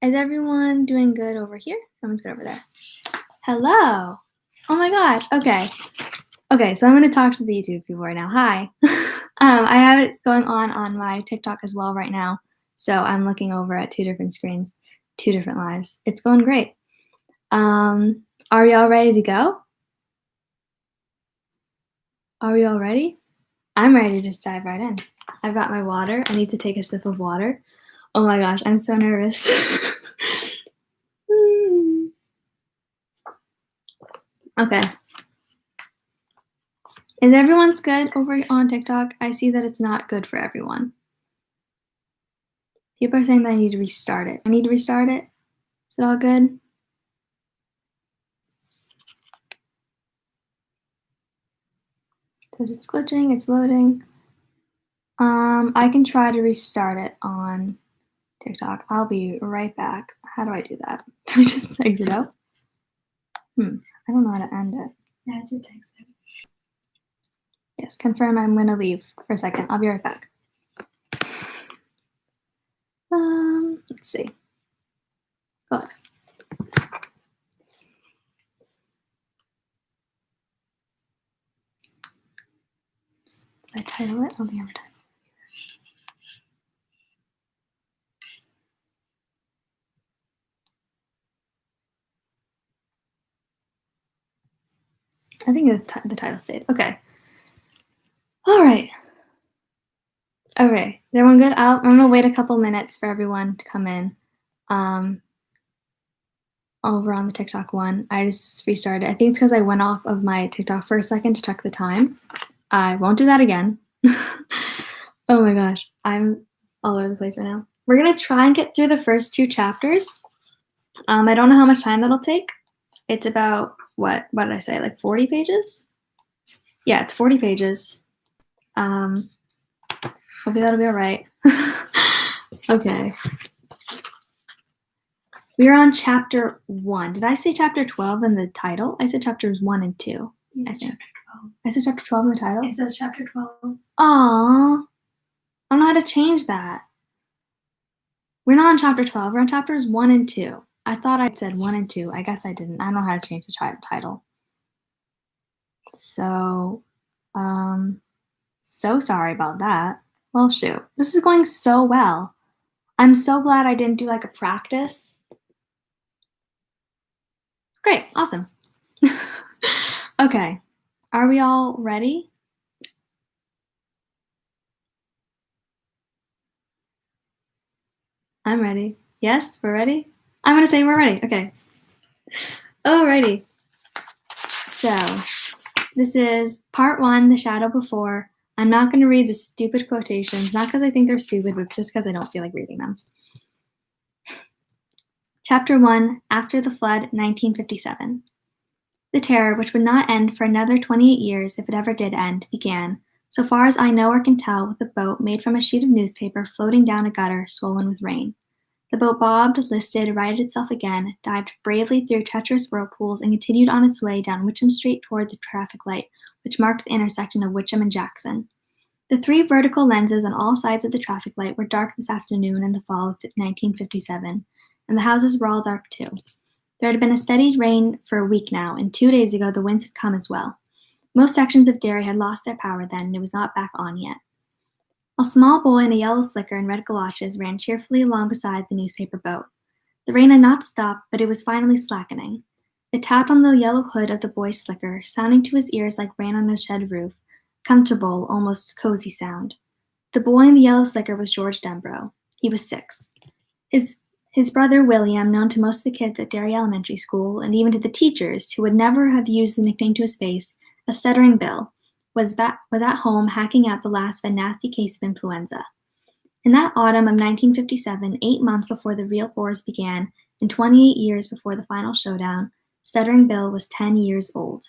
Is everyone doing good over here? Everyone's good over there. Hello. Oh my gosh. Okay. Okay, so I'm going to talk to the YouTube people right now. Hi. I have it going on my TikTok as well right now. So I'm looking over at two different screens, two different lives. It's going great. Are y'all ready to go? Are we all ready? I'm ready to just dive right in. I've got my water. I need to take a sip of water. Oh my gosh, I'm so nervous. Okay. Is everyone's good over on TikTok? I see that it's not good for everyone. People are saying that I need to restart it. I need to restart it? Is it all good? Because it's glitching, it's loading. I can try to restart it on TikTok. I'll be right back. How do I do that? Do I just exit out? I don't know how to end it. Yeah, just exit. Yes, confirm. I'm going to leave for a second. I'll be right back. Let's see. Go ahead. Did I title it? I don't think I ever titled it. I think the title stayed. Okay. All right. Okay. Is everyone good? I'm going to wait a couple minutes for everyone to come in. Over on the TikTok one, I just restarted. I think it's because I went off of my TikTok for a second to check the time. I won't do that again. Oh my gosh. I'm all over the place right now. We're going to try and get through the first two chapters. I don't know how much time that'll take. It's about, what did I say, like 40 pages? Yeah, it's 40 pages. Hopefully that'll be all right. Okay. We're on chapter 1. Did I say chapter 12 in the title? I said chapters 1 and 2. I think. I said chapter 12 in the title? It says chapter 12. Aww. I don't know how to change that. We're not on chapter 12. We're on chapters 1 and 2. I thought I said 1 and 2. I guess I didn't. I don't know how to change the title. So, so sorry about that. Well, shoot. This is going so well. I'm so glad I didn't do like a practice. Great. Awesome. Okay. Are we all ready? I'm ready. Yes, we're ready? I'm going to say we're ready. Okay. Alrighty. So, this is part 1, The Shadow Before. I'm not going to read the stupid quotations, not because I think they're stupid, but just because I don't feel like reading them. Chapter 1, After the Flood, 1957. The terror, which would not end for another 28 years if it ever did end, began, so far as I know or can tell, with a boat made from a sheet of newspaper floating down a gutter swollen with rain. The boat bobbed, listed, righted itself again, dived bravely through treacherous whirlpools, and continued on its way down Witcham Street toward the traffic light, which marked the intersection of Witcham and Jackson. The 3 vertical lenses on all sides of the traffic light were dark this afternoon in the fall of 1957, and the houses were all dark too. There had been a steady rain for a week now, and 2 days ago the winds had come as well. Most sections of Derry had lost their power then, and it was not back on yet. A small boy in a yellow slicker and red galoshes ran cheerfully along beside the newspaper boat. The rain had not stopped, but it was finally slackening. It tapped on the yellow hood of the boy's slicker, sounding to his ears like rain on a shed roof, comfortable, almost cozy sound. The boy in the yellow slicker was George Denbrough. He was 6. His brother William, known to most of the kids at Derry Elementary School, and even to the teachers, who would never have used the nickname to his face, a stuttering Bill, was at home hacking out the last of a nasty case of influenza. In that autumn of 1957, 8 months before the real horrors began, and 28 years before the final showdown, Stuttering Bill was 10 years old.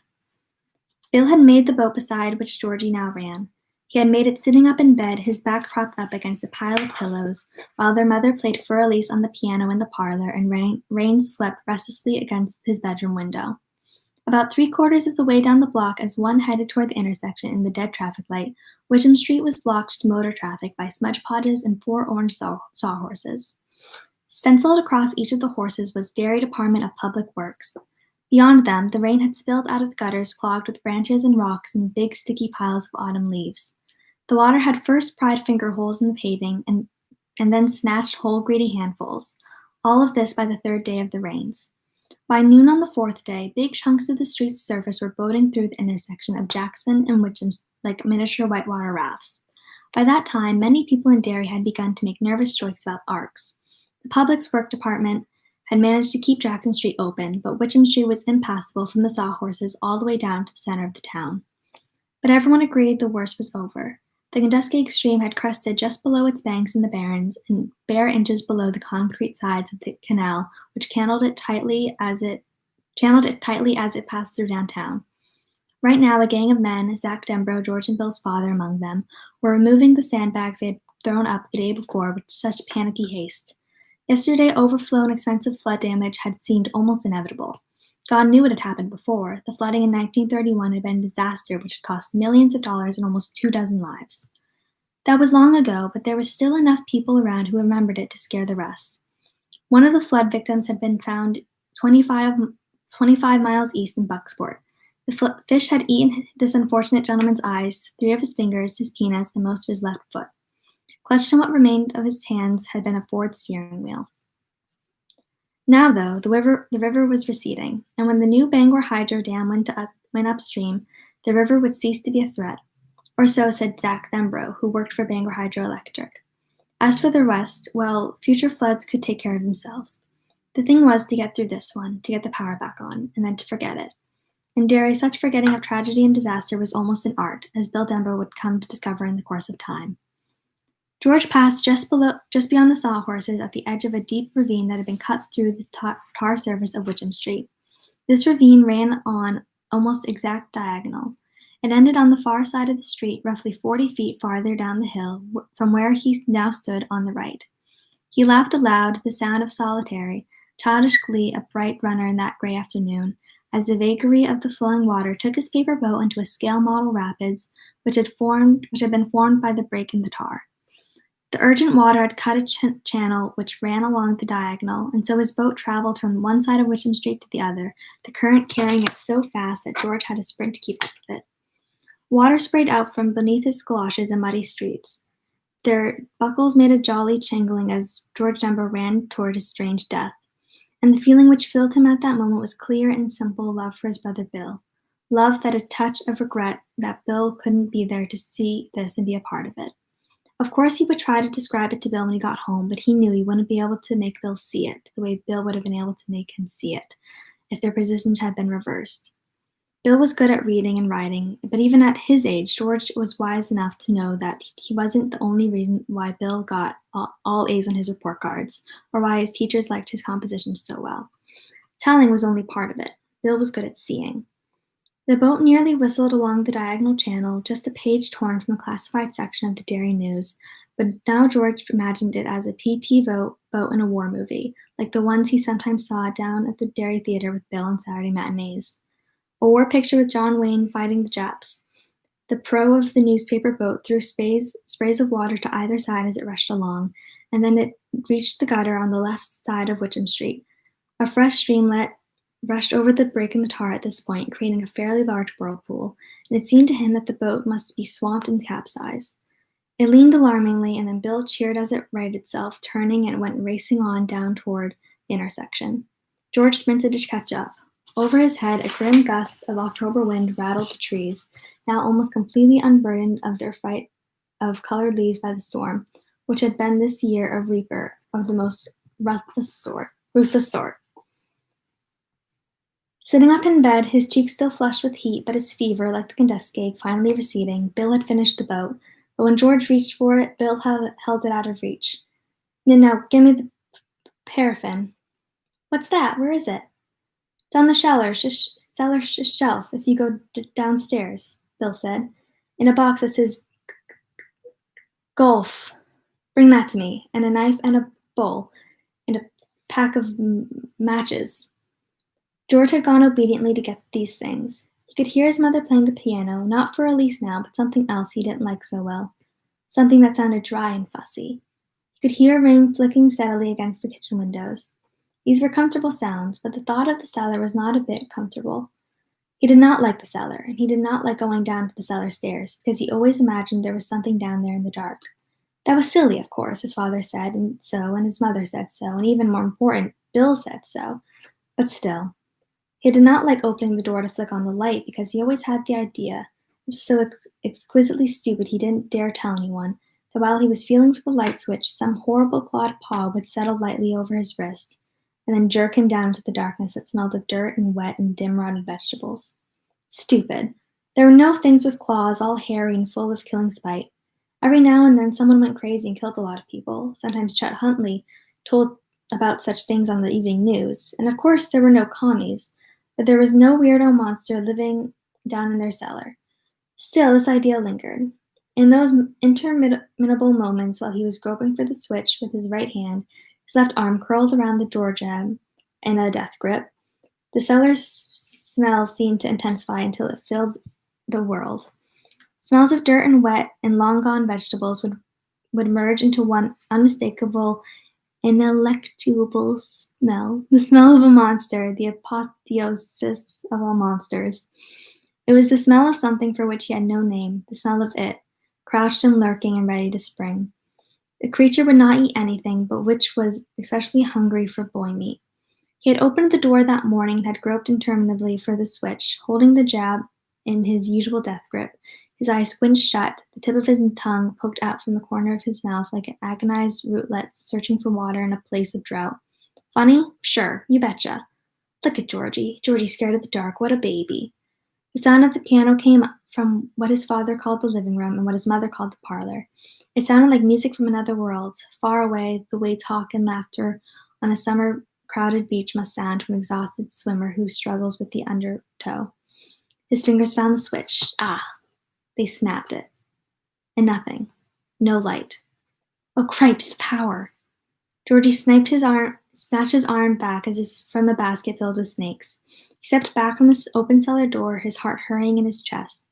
Bill had made the boat beside which Georgie now ran. He had made it sitting up in bed, his back propped up against a pile of pillows, while their mother played Fur Elise on the piano in the parlor, and rain swept restlessly against his bedroom window. About 3/4 of the way down the block, as one headed toward the intersection in the dead traffic light, Witcham Street was blocked to motor traffic by smudge podges and 4 orange sawhorses. Stenciled across each of the horses was Dairy Department of Public Works. Beyond them, the rain had spilled out of the gutters clogged with branches and rocks and big sticky piles of autumn leaves. The water had first pried finger holes in the paving and then snatched whole greedy handfuls. All of this by the third day of the rains. By noon on the fourth day, big chunks of the street's surface were boating through the intersection of Jackson and Witcham's like miniature whitewater rafts. By that time, many people in Derry had begun to make nervous jokes about arcs. The Public Works Department had managed to keep Jackson Street open, but Witcham Street was impassable from the sawhorses all the way down to the center of the town. But everyone agreed the worst was over. The Kenduskeag stream had crested just below its banks in the barrens and bare inches below the concrete sides of the canal, which channeled it tightly as it passed through downtown. Right now, a gang of men, Zach Dembro, George and Bill's father among them, were removing the sandbags they had thrown up the day before with such panicky haste. Yesterday, overflow and expensive flood damage had seemed almost inevitable. God knew it had happened before. The flooding in 1931 had been a disaster which had cost millions of dollars and almost 24 lives. That was long ago, but there were still enough people around who remembered it to scare the rest. One of the flood victims had been found 25 miles east in Bucksport. The fish had eaten this unfortunate gentleman's eyes, 3 of his fingers, his penis, and most of his left foot. Clutched in what remained of his hands had been a Ford steering wheel. Now, though, the river was receding, and when the new Bangor Hydro Dam went upstream, the river would cease to be a threat. Or so said Zach Thembro, who worked for Bangor Hydroelectric. As for the rest, well, future floods could take care of themselves. The thing was to get through this one, to get the power back on, and then to forget it. In Derry, such forgetting of tragedy and disaster was almost an art, as Bill Denver would come to discover in the course of time. George passed just beyond the sawhorses at the edge of a deep ravine that had been cut through the tar surface of Witcham Street. This ravine ran on almost exact diagonal. It ended on the far side of the street, roughly 40 feet farther down the hill from where he now stood on the right. He laughed aloud, the sound of solitary, childish glee a bright runner in that gray afternoon, as the vagary of the flowing water took his paper boat into a scale model rapids which had been formed by the break in the tar. The urgent water had cut a channel which ran along the diagonal, and so his boat traveled from one side of Witcham Street to the other, the current carrying it so fast that George had to sprint to keep up with it. Water sprayed out from beneath his galoshes in muddy streets. Their buckles made a jolly jangling as George Denver ran toward his strange death. And the feeling which filled him at that moment was clear and simple love for his brother Bill. Love that a touch of regret that Bill couldn't be there to see this and be a part of it. Of course, he would try to describe it to Bill when he got home, but he knew he wouldn't be able to make Bill see it the way Bill would have been able to make him see it if their positions had been reversed. Bill was good at reading and writing, but even at his age, George was wise enough to know that he wasn't the only reason why Bill got all A's on his report cards, or why his teachers liked his composition so well. Telling was only part of it. Bill was good at seeing. The boat nearly whistled along the diagonal channel, just a page torn from the classified section of the Derry News, but now George imagined it as a PT boat in a war movie, like the ones he sometimes saw down at the Derry Theatre with Bill on Saturday matinees. A war picture with John Wayne fighting the Japs. The prow of the newspaper boat threw sprays of water to either side as it rushed along, and then it reached the gutter on the left side of Witcham Street. A fresh streamlet rushed over the break in the tar at this point, creating a fairly large whirlpool, and it seemed to him that the boat must be swamped and capsized. It leaned alarmingly, and then Bill cheered as it righted itself, turning and went racing on down toward the intersection. George sprinted to catch up. Over his head, a grim gust of October wind rattled the trees, now almost completely unburdened of their fight of colored leaves by the storm, which had been this year a reaper of the most ruthless sort. Sitting up in bed, his cheeks still flushed with heat, but his fever, like the Kenduskeag, finally receding, Bill had finished the boat, but when George reached for it, Bill held it out of reach. Now, give me the paraffin. What's that? Where is it? It's on the cellar shelf if you go downstairs, Bill said. In a box that says Golf. Bring that to me, and a knife and a bowl, and a pack of matches. George had gone obediently to get these things. He could hear his mother playing the piano, not for Elise now, but something else he didn't like so well. Something that sounded dry and fussy. He He could hear rain flicking steadily against the kitchen windows. These were comfortable sounds, but the thought of the cellar was not a bit comfortable. He did not like the cellar, and he did not like going down to the cellar stairs, because he always imagined there was something down there in the dark. That was silly, of course, his father said, and so, and his mother said so, and even more important, Bill said so. But still, he did not like opening the door to flick on the light, because he always had the idea, which was so exquisitely stupid he didn't dare tell anyone, that while he was feeling for the light switch, some horrible clawed paw would settle lightly over his wrist, and then jerk him down into the darkness that smelled of dirt and wet and dim rotted vegetables. Stupid. There were no things with claws, all hairy and full of killing spite. Every now and then someone went crazy and killed a lot of people. Sometimes Chet Huntley told about such things on the evening news, and of course there were no commies, but there was no weirdo monster living down in their cellar. Still, this idea lingered. In those interminable moments while he was groping for the switch with his right hand, his left arm curled around the door jamb in a death grip, the cellar's smell seemed to intensify until it filled the world. Smells of dirt and wet and long-gone vegetables would merge into one unmistakable, ineluctable smell, the smell of a monster, the apotheosis of all monsters. It was the smell of something for which he had no name, the smell of it, crouched and lurking and ready to spring. The creature would not eat anything, but which was especially hungry for boy meat. He had opened the door that morning and had groped interminably for the switch, holding the jab in his usual death grip, his eyes squinched shut, the tip of his tongue poked out from the corner of his mouth like an agonized rootlet searching for water in a place of drought. Funny? Sure, you betcha. Look at Georgie. Georgie's scared of the dark. What a baby. The sound of the piano came from what his father called the living room and what his mother called the parlor. It sounded like music from another world, far away, the way talk and laughter on a summer crowded beach must sound from an exhausted swimmer who struggles with the undertow. His fingers found the switch. Ah! They snapped it. And nothing. No light. Oh, cripes, the power! Georgie snatched his arm back as if from a basket filled with snakes. He stepped back from the open cellar door, his heart hurrying in his chest.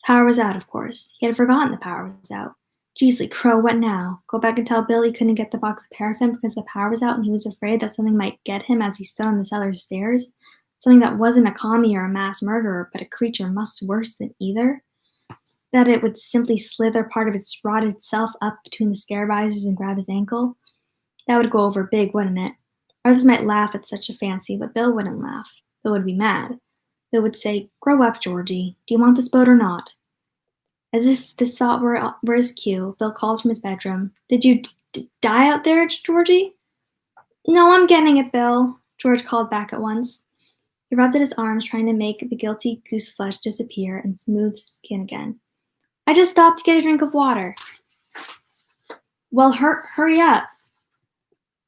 Power was out, of course. He had forgotten the power was out. Jeezly crow, what now? Go back and tell Bill he couldn't get the box of paraffin because the power was out and he was afraid that something might get him as he stood on the cellar stairs? Something that wasn't a commie or a mass murderer, but a creature much worse than either? That it would simply slither part of its rotted self up between the stair risers and grab his ankle? That would go over big, wouldn't it? Others might laugh at such a fancy, but Bill wouldn't laugh. Bill would be mad. Bill would say, "Grow up, Georgie. Do you want this boat or not?" As if this thought were his cue, Bill called from his bedroom. "Did you die out there, Georgie?" "No, I'm getting it, Bill," George called back at once. He rubbed at his arms, trying to make the guilty goose flesh disappear and smooth skin again. "I just stopped to get a drink of water." "Well, hurry up."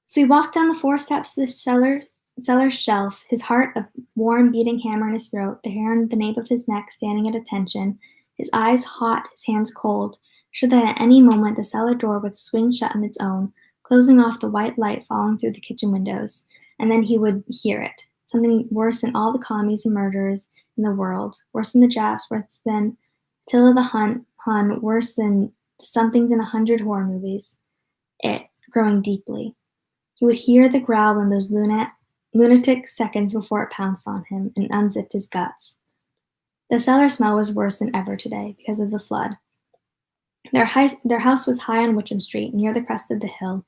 So he walked down the 4 steps to the cellar shelf, his heart a warm beating hammer in his throat, the hair on the nape of his neck standing at attention, his eyes hot, his hands cold, sure that at any moment the cellar door would swing shut on its own, closing off the white light falling through the kitchen windows, and then he would hear it. Something worse than all the commies and murderers in the world, worse than the Japs, worse than Attila the Hun, worse than the somethings in 100 horror movies. It, growing deeply. He would hear the growl in those lunatic seconds before it pounced on him and unzipped his guts. The cellar smell was worse than ever today because of the flood. Their house was high on Witcham Street, near the crest of the hill,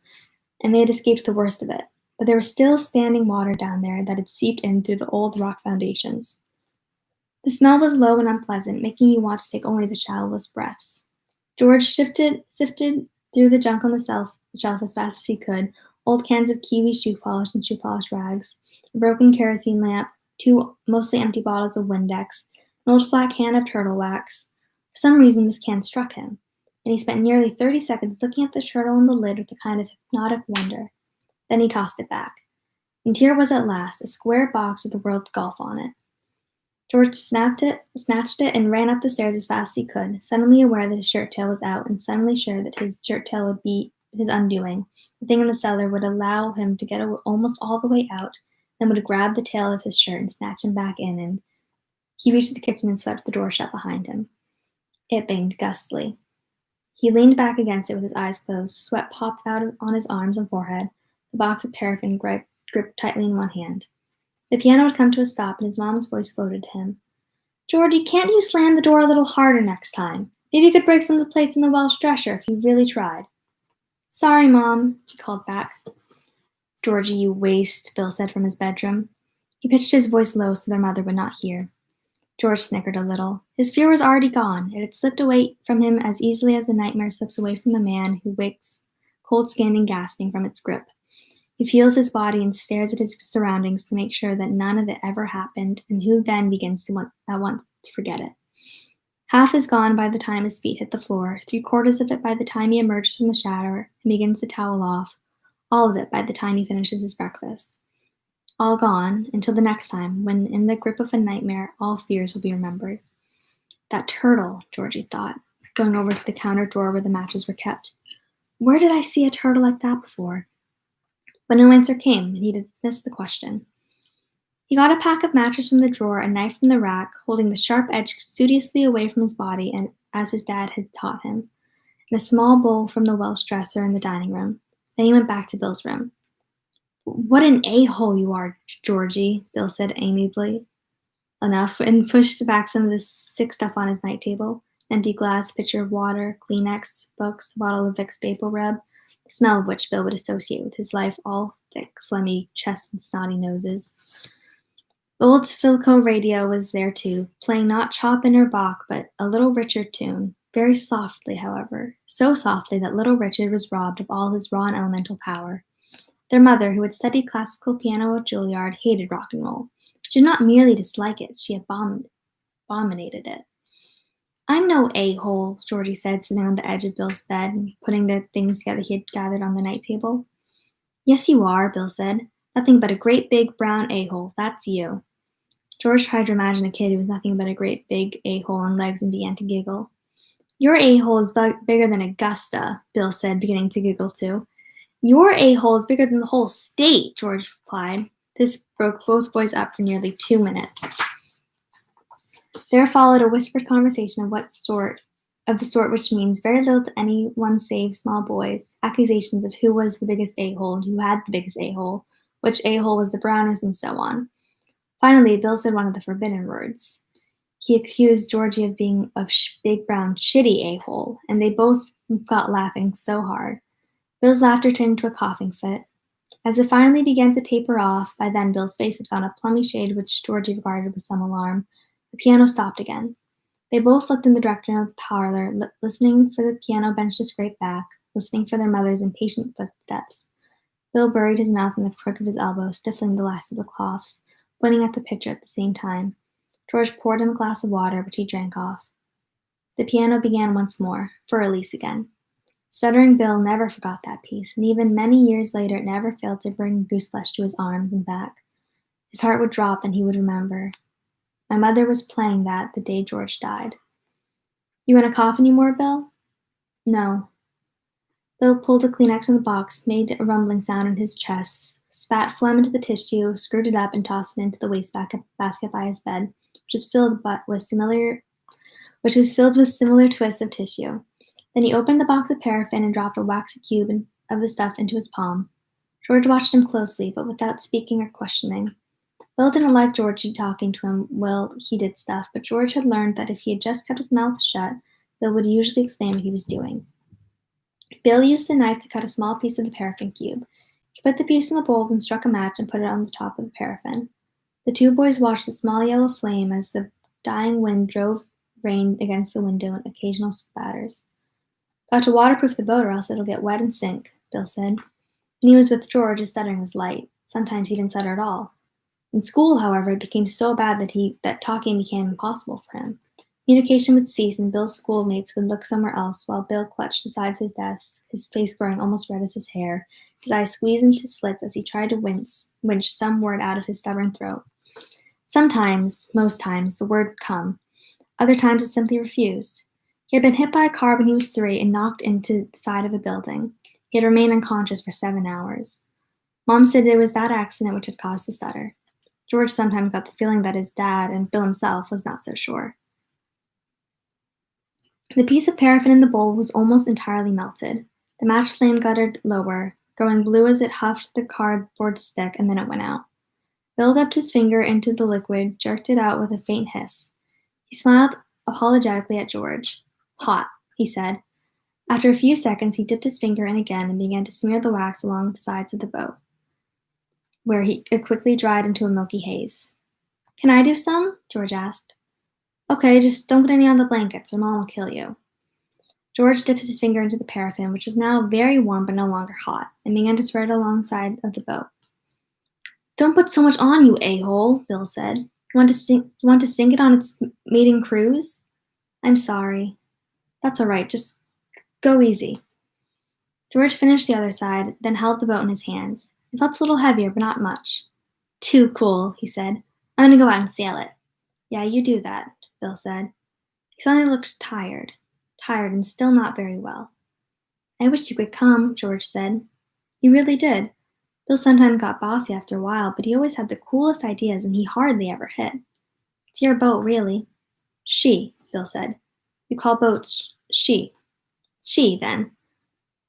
and they had escaped the worst of it. But there was still standing water down there that had seeped in through the old rock foundations. The smell was low and unpleasant, making you want to take only the shallowest breaths. George sifted through the junk on the shelf as fast as he could, old cans of Kiwi shoe polish and shoe polish rags, a broken kerosene lamp, 2 mostly empty bottles of Windex, an old flat can of turtle wax. For some reason, this can struck him, and he spent nearly 30 seconds looking at the turtle and the lid with a kind of hypnotic wonder. Then he tossed it back. And here was at last a square box with the word golf on it. George snatched it, and ran up the stairs as fast as he could, suddenly aware that his shirt tail was out, and suddenly sure that his shirt tail would be his undoing. The thing in the cellar would allow him to get almost all the way out, then would grab the tail of his shirt and snatch him back in, and he reached the kitchen and swept the door shut behind him. It banged gustily. He leaned back against it with his eyes closed. Sweat popped out on his arms and forehead. The box of paraffin gripped tightly in one hand. The piano had come to a stop, and his mom's voice floated to him. Georgie, can't you slam the door a little harder next time? Maybe you could break some of the plates in the Welsh dresser if you really tried. Sorry, Mom, he called back. Georgie, you waste, Bill said from his bedroom. He pitched his voice low so their mother would not hear. George snickered a little. His fear was already gone. It had slipped away from him as easily as the nightmare slips away from the man who wakes cold-skinned and gasping from its grip. He feels his body and stares at his surroundings to make sure that none of it ever happened, and who then begins to at once to forget it. Half is gone by the time his feet hit the floor, 3/4 of it by the time he emerges from the shower and begins to towel off, all of it by the time he finishes his breakfast. All gone, until the next time, when in the grip of a nightmare, all fears will be remembered. That turtle, Georgie thought, going over to the counter drawer where the matches were kept. Where did I see a turtle like that before? But no answer came, and he dismissed the question. He got a pack of matches from the drawer, a knife from the rack, holding the sharp edge studiously away from his body, and as his dad had taught him, and a small bowl from the Welsh dresser in the dining room. Then he went back to Bill's room. What an a-hole you are, Georgie, Bill said amiably enough, and pushed back some of the sick stuff on his night table. An empty glass, pitcher of water, Kleenex, books, a bottle of Vicks Vapor Rub, the smell of which Bill would associate with his life, all thick, phlegmy chests and snotty noses. The old Philco radio was there too, playing not Chopin or Bach, but a Little Richard tune, very softly, however, so softly that Little Richard was robbed of all his raw and elemental power. Their mother, who had studied classical piano at Juilliard, hated rock and roll. She did not merely dislike it, she abominated it. I'm no a-hole, Georgie said, sitting on the edge of Bill's bed and putting the things together he had gathered on the night table. Yes, you are, Bill said. Nothing but a great big brown a-hole. That's you. George tried to imagine a kid who was nothing but a great big a-hole on legs and began to giggle. Your a-hole is bigger than Augusta, Bill said, beginning to giggle too. Your a-hole is bigger than the whole state, George replied. This broke both boys up for nearly 2 minutes. There followed a whispered conversation of the sort which means very little to anyone save small boys, accusations of who was the biggest a-hole and who had the biggest a-hole, which a-hole was the brownest, and so on. Finally, Bill said one of the forbidden words. He accused Georgie of being a big brown shitty a-hole, and they both got laughing so hard. Bill's laughter turned into a coughing fit. As it finally began to taper off, by then Bill's face had found a plummy shade which Georgie regarded with some alarm. The piano stopped again. They both looked in the direction of the parlor, listening for the piano bench to scrape back, listening for their mother's impatient footsteps. Bill buried his mouth in the crook of his elbow, stifling the last of the coughs, pointing at the pitcher at the same time. George poured him a glass of water, which he drank off. The piano began once more, for Elise again. Stuttering Bill never forgot that piece, and even many years later it never failed to bring gooseflesh to his arms and back. His heart would drop, and he would remember. My mother was playing that the day George died. You want to cough any more, Bill? No. Bill pulled a Kleenex from the box, made a rumbling sound in his chest, spat phlegm into the tissue, screwed it up, and tossed it into the wastebasket by his bed, which was filled with similar twists of tissue. Then he opened the box of paraffin and dropped a waxy cube of the stuff into his palm. George watched him closely, but without speaking or questioning. Bill didn't like Georgie talking to him while he did stuff, but George had learned that if he had just kept his mouth shut, Bill would usually explain what he was doing. Bill used the knife to cut a small piece of the paraffin cube. He put the piece in the bowl and struck a match and put it on the top of the paraffin. The two boys watched the small yellow flame as the dying wind drove rain against the window and occasional spatters. Got to waterproof the boat or else it'll get wet and sink, Bill said. When he was with George, his stuttering was light. Sometimes he didn't stutter at all. In school, however, it became so bad that talking became impossible for him. Communication would cease, and Bill's schoolmates would look somewhere else while Bill clutched the sides of his desk, his face growing almost red as his hair, his eyes squeezed into slits as he tried to winch some word out of his stubborn throat. Sometimes, most times, the word would come. Other times it simply refused. He had been hit by a car when he was 3 and knocked into the side of a building. He had remained unconscious for 7 hours. Mom said it was that accident which had caused the stutter. George sometimes got the feeling that his dad, and Bill himself, was not so sure. The piece of paraffin in the bowl was almost entirely melted. The match flame guttered lower, growing blue as it huffed the cardboard stick, and then it went out. Bill dipped his finger into the liquid, jerked it out with a faint hiss. He smiled apologetically at George. Hot, he said. After a few seconds, he dipped his finger in again and began to smear the wax along the sides of the boat, where it quickly dried into a milky haze. Can I do some? George asked. Okay, just don't get any on the blankets or Mom will kill you. George dipped his finger into the paraffin, which was now very warm but no longer hot, and began to spread it alongside of the boat. Don't put so much on, you a-hole, Bill said. You want to sink it on its maiden cruise? I'm sorry. That's all right, just go easy. George finished the other side, then held the boat in his hands. It felt a little heavier, but not much. Too cool, he said. I'm going to go out and sail it. Yeah, you do that, Bill said. He suddenly looked tired and still not very well. I wish you could come, George said. He really did. Bill sometimes got bossy after a while, but he always had the coolest ideas and he hardly ever hit. It's your boat, really. She, Bill said. You call boats she. She, then.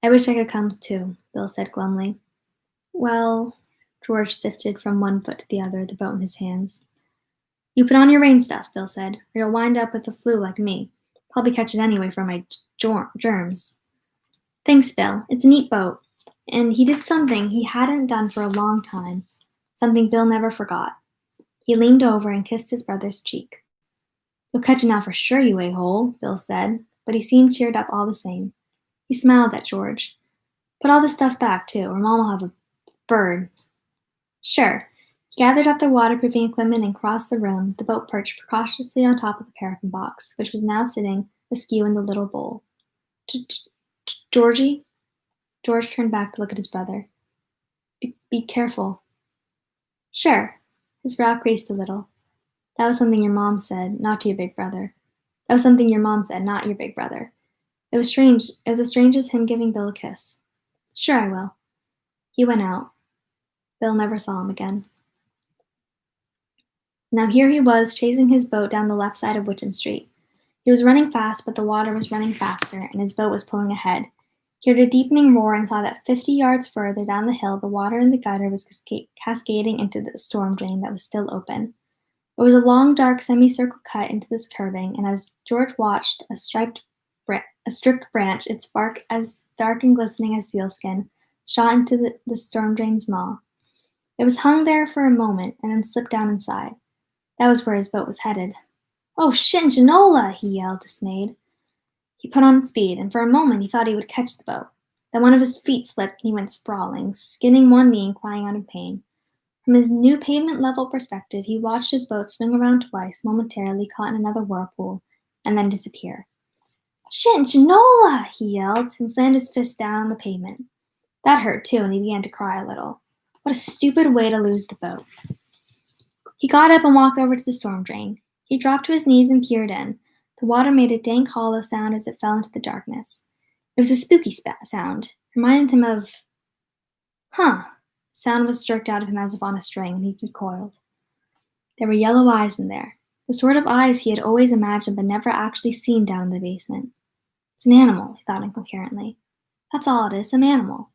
I wish I could come too, Bill said glumly. Well, George sifted from one foot to the other, the boat in his hands. You put on your rain stuff, Bill said, or you'll wind up with the flu like me. Probably catch it anyway from my germs. Thanks, Bill. It's a neat boat. And he did something he hadn't done for a long time, something Bill never forgot. He leaned over and kissed his brother's cheek. You'll catch it now for sure, you a-hole, Bill said, but he seemed cheered up all the same. He smiled at George. Put all this stuff back, too, or Mom will have a bird. Sure. He gathered up the waterproofing equipment and crossed the room, the boat perched precautiously on top of the paraffin box, which was now sitting askew in the little bowl. Georgie? George turned back to look at his brother. Be careful. Sure. His brow creased a little. That was something your mom said, not to your big brother. That was something your mom said, not your big brother. It was strange. It was as strange as him giving Bill a kiss. Sure, I will. He went out. Bill never saw him again. Now here he was, chasing his boat down the left side of Witcham Street. He was running fast, but the water was running faster, and his boat was pulling ahead. He heard a deepening roar and saw that 50 yards further down the hill, the water in the gutter was cascading into the storm drain that was still open. It was a long, dark semicircle cut into this curving, and as George watched, a stripped branch, its bark as dark and glistening as sealskin, shot into the storm drain's maw. It was hung there for a moment, and then slipped down inside. That was where his boat was headed. Oh, Shinjanola! He yelled, dismayed. He put on speed, and for a moment he thought he would catch the boat. Then one of his feet slipped, and he went sprawling, skinning one knee and crying out in pain. From his new pavement-level perspective, he watched his boat swing around twice, momentarily caught in another whirlpool, and then disappear. Shinjanola! He yelled, and slammed his fist down on the pavement. That hurt, too, and he began to cry a little. What a stupid way to lose the boat. He got up and walked over to the storm drain. He dropped to his knees and peered in. The water made a dank, hollow sound as it fell into the darkness. It was a spooky sound. Reminded him of... Huh. The sound was jerked out of him as if on a string, and he recoiled. There were yellow eyes in there. The sort of eyes he had always imagined but never actually seen down in the basement. It's an animal, he thought incoherently. That's all it is, some animal.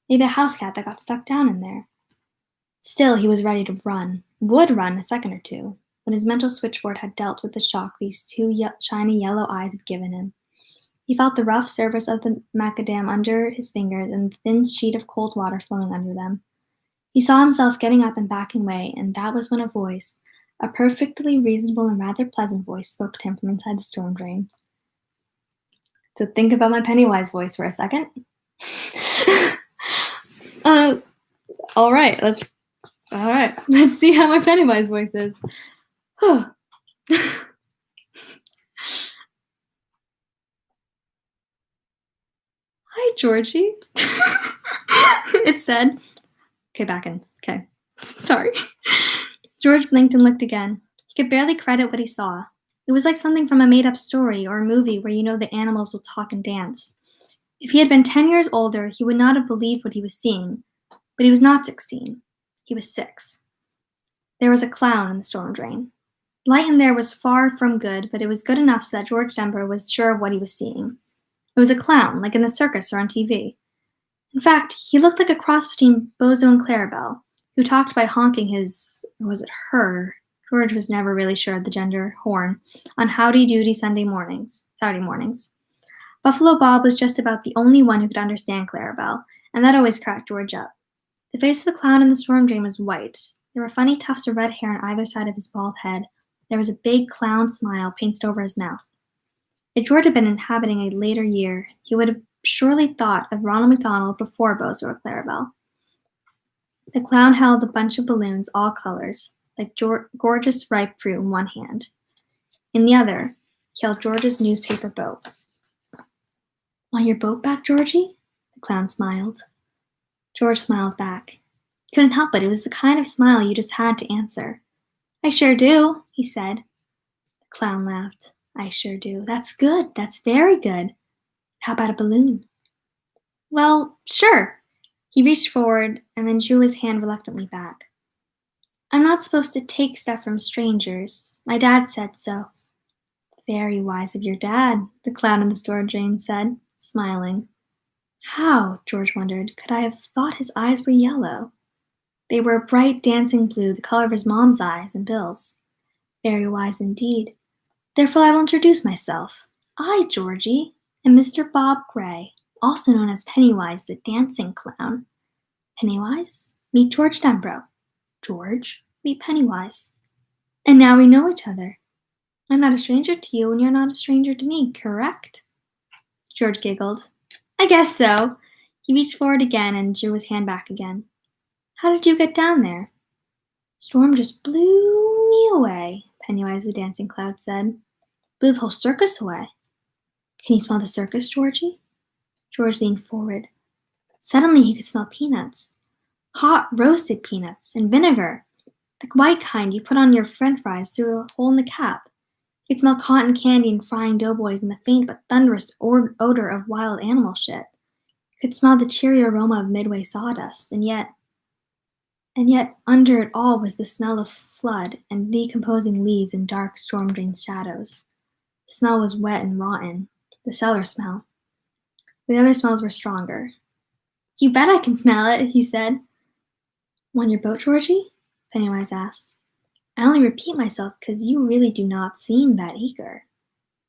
Maybe a house cat that got stuck down in there. Still, he was ready to run. Would run a second or two, when his mental switchboard had dealt with the shock these two shiny yellow eyes had given him. He felt the rough surface of the macadam under his fingers and the thin sheet of cold water flowing under them. He saw himself getting up and backing away, and that was when a voice, a perfectly reasonable and rather pleasant voice, spoke to him from inside the storm drain. So think about my Pennywise voice for a second. All right, let's see how my Pennywise voice is. Hi, Georgie. It said. Okay, back in. Okay. Sorry. George blinked and looked again. He could barely credit what he saw. It was like something from a made-up story or a movie where the animals will talk and dance. If he had been 10 years older, he would not have believed what he was seeing. But he was not 16. He was 6. There was a clown in the storm drain. Light in there was far from good, but it was good enough so that George Denver was sure of what he was seeing. It was a clown, like in the circus or on TV. In fact, he looked like a cross between Bozo and Clarabelle, who talked by honking his, or was it her? George was never really sure of the gender horn on Howdy Doody Saturday mornings. Buffalo Bob was just about the only one who could understand Clarabelle, and that always cracked George up. The face of the clown in the storm drain was white. There were funny tufts of red hair on either side of his bald head. There was a big clown smile pasted over his mouth. If George had been inhabiting a later year, he would have surely thought of Ronald McDonald before Bozo or Clarabelle. The clown held a bunch of balloons, all colors, like gorgeous ripe fruit in one hand. In the other, he held George's newspaper boat. Want your boat back, Georgie? The clown smiled. George smiled back. He couldn't help it. It was the kind of smile you just had to answer. I sure do, he said. The clown laughed. I sure do. That's good. That's very good. How about a balloon? Well, sure. He reached forward and then drew his hand reluctantly back. I'm not supposed to take stuff from strangers. My dad said so. Very wise of your dad, the clown in the storm drain said, smiling. How, George wondered, could I have thought his eyes were yellow? They were a bright dancing blue, the color of his mom's eyes and Bill's. Very wise indeed. Therefore I will introduce myself. I, Georgie, am Mr. Bob Gray, also known as Pennywise the Dancing Clown. Pennywise, meet George Denbrough. George, meet Pennywise. And now we know each other. I'm not a stranger to you, and you're not a stranger to me, correct? George giggled. I guess so. He reached forward again and drew his hand back again. How did you get down there? Storm just blew me away, Pennywise the Dancing Clown said. Blew the whole circus away. Can you smell the circus, Georgie? George leaned forward. Suddenly he could smell peanuts. Hot roasted peanuts and vinegar. The white kind you put on your french fries through a hole in the cap. He could smell cotton candy and frying doughboys and the faint but thunderous odor of wild animal shit. He could smell the cheery aroma of Midway sawdust, and yet under it all was the smell of flood and decomposing leaves and dark storm drain shadows. The smell was wet and rotten, the cellar smell. The other smells were stronger. You bet I can smell it, he said. Want your boat, Georgie? Pennywise asked. I only repeat myself because you really do not seem that eager.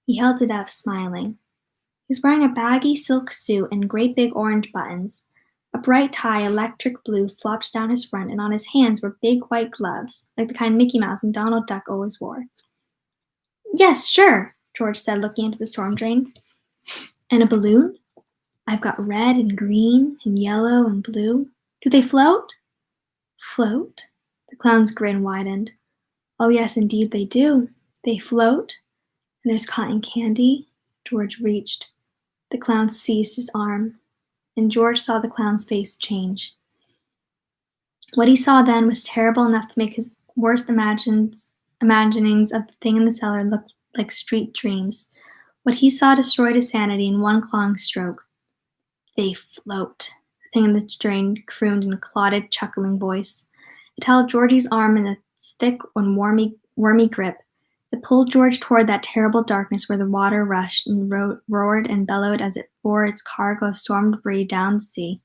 He held it up, smiling. He was wearing a baggy silk suit and great big orange buttons. A bright tie, electric blue, flopped down his front, and on his hands were big white gloves, like the kind Mickey Mouse and Donald Duck always wore. Yes, sure, George said, looking into the storm drain. And a balloon? I've got red and green and yellow and blue. Do they float? Float? The clown's grin widened. Oh, yes, indeed they do. They float. And there's cotton candy. George reached. The clown seized his arm, and George saw the clown's face change. What he saw then was terrible enough to make his worst imaginings of the thing in the cellar look like street dreams. What he saw destroyed his sanity in one clawing stroke. They float, the thing in the drain crooned in a clotted, chuckling voice. It held Georgie's arm in a thick and wormy grip. It pulled George toward that terrible darkness where the water rushed and roared and bellowed as it bore its cargo of storm debris down the sea.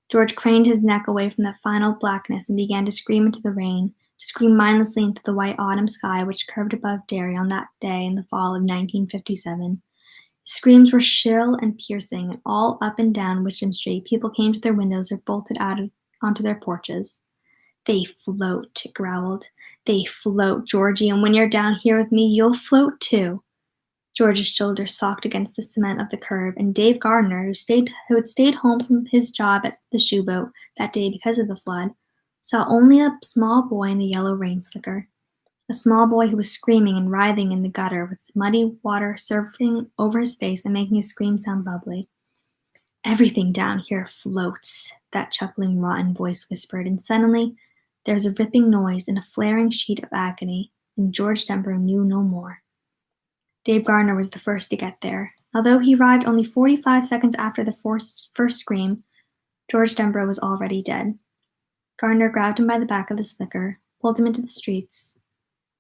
George craned his neck away from the final blackness and began to scream into the rain, to scream mindlessly into the white autumn sky which curved above Derry on that day in the fall of 1957. His screams were shrill and piercing, and all up and down Witcham Street people came to their windows or bolted out onto their porches. They float, it growled. They float, Georgie, and when you're down here with me, you'll float too. George's shoulders socked against the cement of the curb, and Dave Gardner, who had stayed home from his job at the shoe boat that day because of the flood, saw only a small boy in a yellow rain slicker. A small boy who was screaming and writhing in the gutter with muddy water surfing over his face and making his scream sound bubbly. Everything down here floats, that chuckling, rotten voice whispered, and suddenly there was a ripping noise and a flaring sheet of agony, and George Denbrough knew no more. Dave Gardner was the first to get there. Although he arrived only 45 seconds after the first scream, George Denbrough was already dead. Gardner grabbed him by the back of the slicker, pulled him into the streets.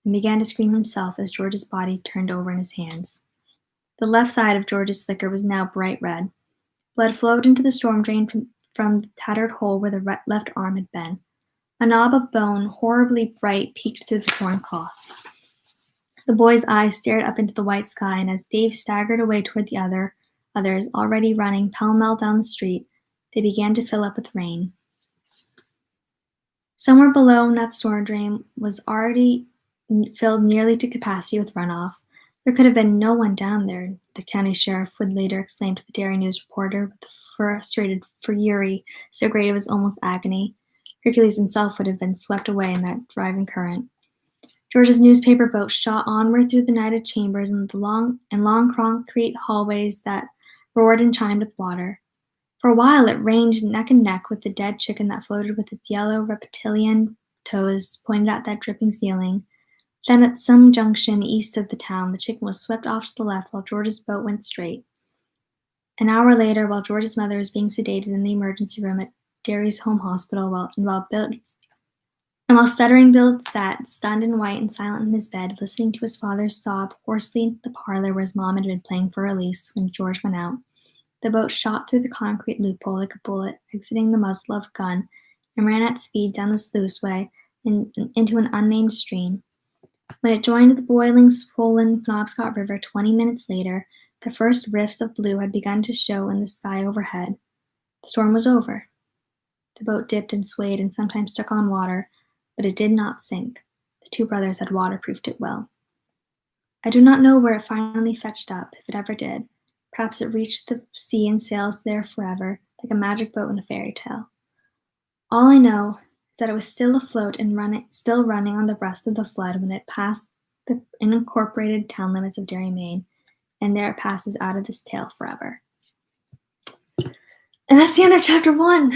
and began to scream himself as George's body turned over in his hands. The left side of George's slicker was now bright red. Blood flowed into the storm drain from the tattered hole where the left arm had been. A knob of bone, horribly bright, peeked through the torn cloth. The boy's eyes stared up into the white sky, and as Dave staggered away toward the others already running pell-mell down the street, they began to fill up with rain. Somewhere below in that storm drain was already filled nearly to capacity with runoff. There could have been no one down there, the county sheriff would later exclaim to the Daily News reporter with a frustrated fury so great it was almost agony. Hercules himself would have been swept away in that driving current. George's newspaper boat shot onward through the nighted chambers and long concrete hallways that roared and chimed with water. For a while it reigned neck and neck with the dead chicken that floated with its yellow reptilian toes pointed at that dripping ceiling. Then at some junction east of the town, the chicken was swept off to the left while George's boat went straight. An hour later, while George's mother was being sedated in the emergency room at Derry's home hospital, while stuttering Bill sat, stunned and white and silent in his bed, listening to his father's sob hoarsely in the parlor where his mom had been playing for release when George went out, the boat shot through the concrete loophole like a bullet, exiting the muzzle of a gun, and ran at speed down the sluiceway into an unnamed stream. When it joined the boiling, swollen Penobscot River 20 minutes later, the first rifts of blue had begun to show in the sky overhead. The storm was over. The boat dipped and swayed and sometimes took on water, but it did not sink. The two brothers had waterproofed it well. I do not know where it finally fetched up, if it ever did. Perhaps it reached the sea and sails there forever, like a magic boat in a fairy tale. All I know is that it was still afloat and still running on the breast of the flood when it passed the unincorporated town limits of Derry, Maine, and there it passes out of this tale forever. And that's the end of chapter 1.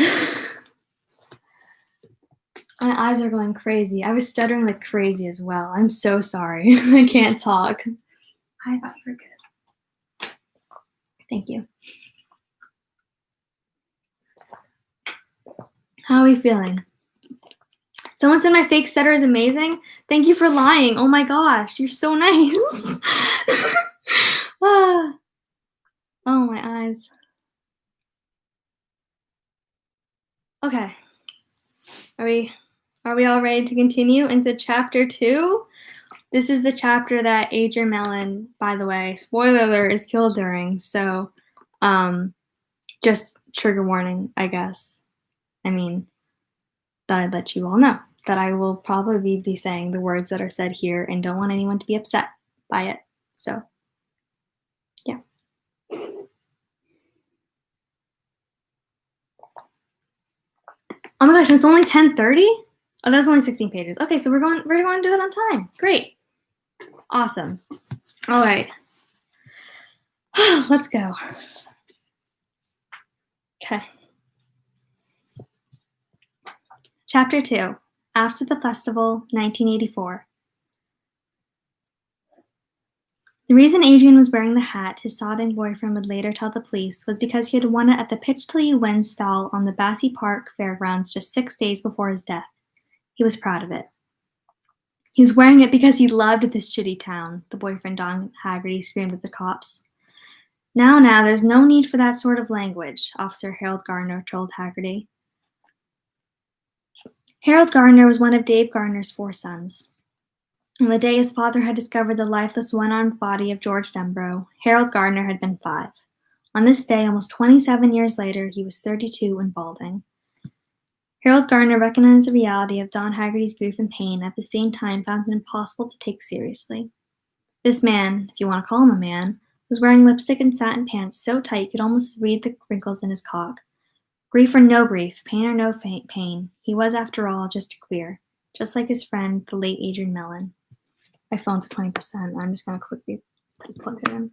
My eyes are going crazy. I was stuttering like crazy as well. I'm so sorry. I can't talk. I thought you were good. Thank you. How are we feeling? Someone said my fake stutter is amazing. Thank you for lying. Oh my gosh, you're so nice. Oh, my eyes. Okay. Are we all ready to continue into chapter 2? This is the chapter that Adrian Mellon, by the way, spoiler alert, is killed during. So, just trigger warning, I guess. I mean, that I'd let you all know that I will probably be saying the words that are said here and don't want anyone to be upset by it. So, yeah. Oh my gosh, it's only 10:30? Oh, that's only 16 pages. Okay, so we're going to do it on time. Great. Awesome. All right. Let's go. Okay. Chapter 2. After the Festival, 1984. The reason Adrian was wearing the hat his sobbing boyfriend would later tell the police was because he had won it at the Pitch Till You Win stall on the Bassey Park Fairgrounds just 6 days before his death. He was proud of it. He was wearing it because he loved this shitty town, the boyfriend Don Haggerty screamed at the cops. Now, there's no need for that sort of language, Officer Harold Gardner told Haggerty. Harold Gardner was one of Dave Gardner's 4 sons. On the day his father had discovered the lifeless one-armed body of George Denbrough, Harold Gardner had been 5. On this day, almost 27 years later, he was 32 and balding. Harold Gardner recognized the reality of Don Haggerty's grief and pain, at the same time found it impossible to take seriously. This man, if you want to call him a man, was wearing lipstick and satin pants so tight you could almost read the wrinkles in his cock. Grief or no grief, pain or no pain, he was, after all, just a queer, just like his friend, the late Adrian Mellon. My phone's at 20%. I'm just going to quickly plug it in.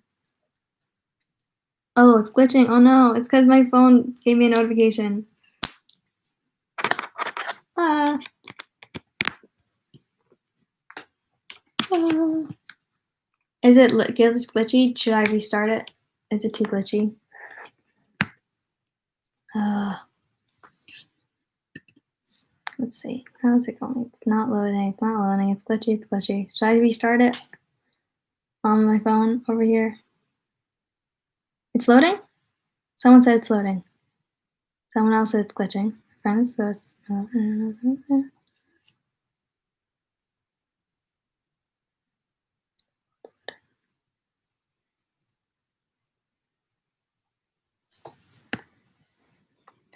Oh, it's glitching. Oh no, it's because my phone gave me a notification. Is it glitchy? Should I restart it? Is it too glitchy? Let's Let's see. How's it going? It's not loading. It's not loading. It's glitchy. It's glitchy. Should I restart it on my phone over here? It's loading? Someone said it's loading. Someone else said it's glitching. Friend is supposed.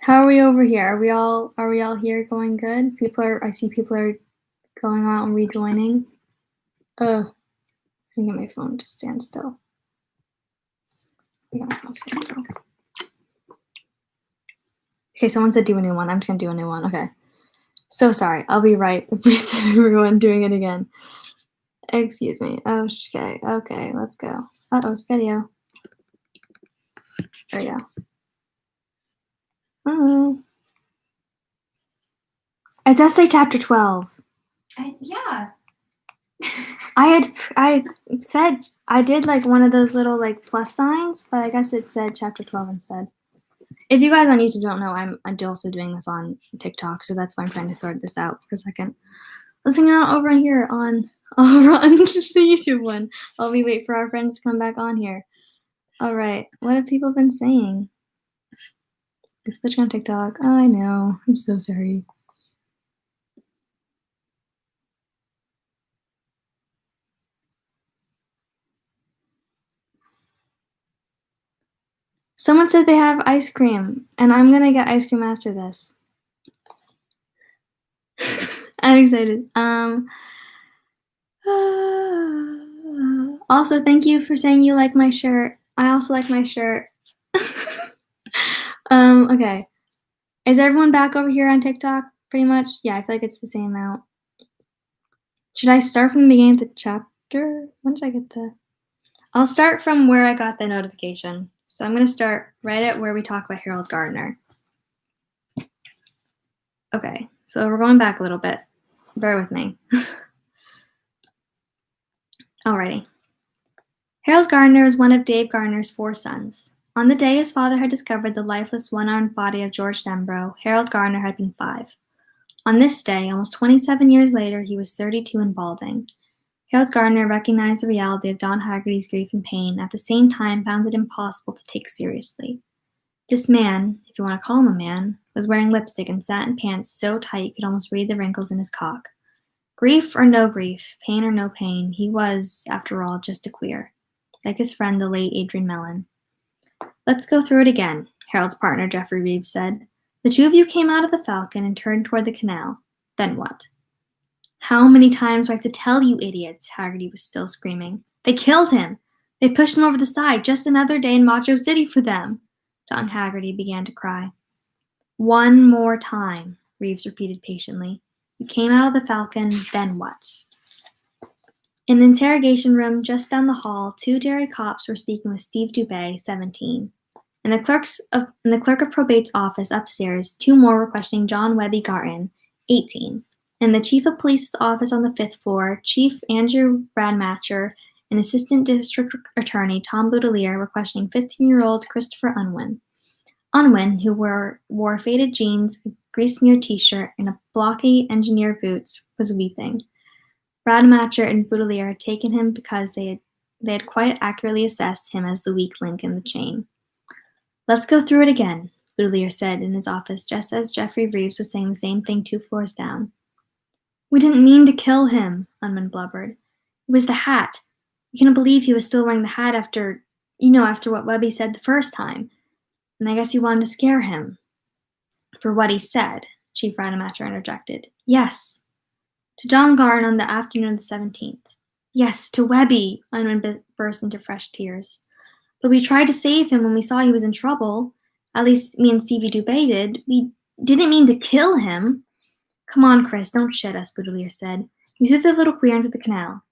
How are we over here? Are we all here going good? I see people are going out and rejoining. I get my phone to stand still. Okay, someone said do a new one. I'm just gonna do a new one. Okay. So sorry. I'll be right with everyone doing it again. Excuse me. Okay. Okay, let's go. It's video. There we go. Oh. It does say chapter 12. Yeah. I said I did like one of those little like plus signs, but I guess it said chapter 12 instead. If you guys on YouTube don't know, I'm also doing this on TikTok, so that's why I'm trying to sort this out for a second. Let's hang out over here on the YouTube one while we wait for our friends to come back on here. All right, what have people been saying? It's glitching on TikTok. Oh, I know. I'm so sorry. Someone said they have ice cream, and I'm gonna get ice cream after this. I'm excited. Also, thank you for saying you like my shirt. I also like my shirt. Okay. Is everyone back over here on TikTok? Pretty much? Yeah, I feel like it's the same amount. Should I start from the beginning of the chapter? When did I get the... I'll start from where I got the notification. So I'm going to start right at where we talk about Harold Gardner. Okay, so we're going back a little bit. Bear with me. Alrighty. Harold Gardner was one of Dave Gardner's 4 sons. On the day his father had discovered the lifeless one-armed body of George Denbrough, Harold Gardner had been 5. On this day, almost 27 years later, he was 32 and balding. Harold Gardner recognized the reality of Don Haggerty's grief and pain, at the same time found it impossible to take seriously. This man, if you want to call him a man, was wearing lipstick and satin pants so tight you could almost read the wrinkles in his cock. Grief or no grief, pain or no pain, he was, after all, just a queer. Like his friend, the late Adrian Mellon. Let's go through it again, Harold's partner Jeffrey Reeves said. The 2 of you came out of the Falcon and turned toward the canal. Then what? How many times do I have to tell you idiots? Haggerty was still screaming. They killed him. They pushed him over the side. Just another day in Macho City for them. Don Haggerty began to cry. One more time, Reeves repeated patiently. You came out of the Falcon, then what? In the interrogation room just down the hall, 2 dairy cops were speaking with Steve Dubé, 17. In the clerk of probate's office upstairs, 2 more were questioning John Webby Garton, 18. In the chief of police's office on the 5th floor, Chief Andrew Radmacher and Assistant District Attorney Tom Boudelier were questioning 15-year-old Christopher Unwin. Unwin, who wore faded jeans, a grease-smeared t-shirt, and a blocky engineer boots, was weeping. Radmacher and Boudelier had taken him because they had quite accurately assessed him as the weak link in the chain. Let's go through it again, Boudelier said in his office, just as Jeffrey Reeves was saying the same thing 2 floors down. We didn't mean to kill him, Unwin blubbered. It was the hat. We couldn't believe he was still wearing the hat after what Webby said the first time. And I guess you wanted to scare him. For what he said, Chief Rademacher interjected. Yes. To John Garton on the afternoon of the 17th. Yes, to Webby, Unwin burst into fresh tears. But we tried to save him when we saw he was in trouble. At least me and Stevie Dubé did. We didn't mean to kill him. Come on, Chris, don't shit us, Boudelier said. You threw the little queer into the canal.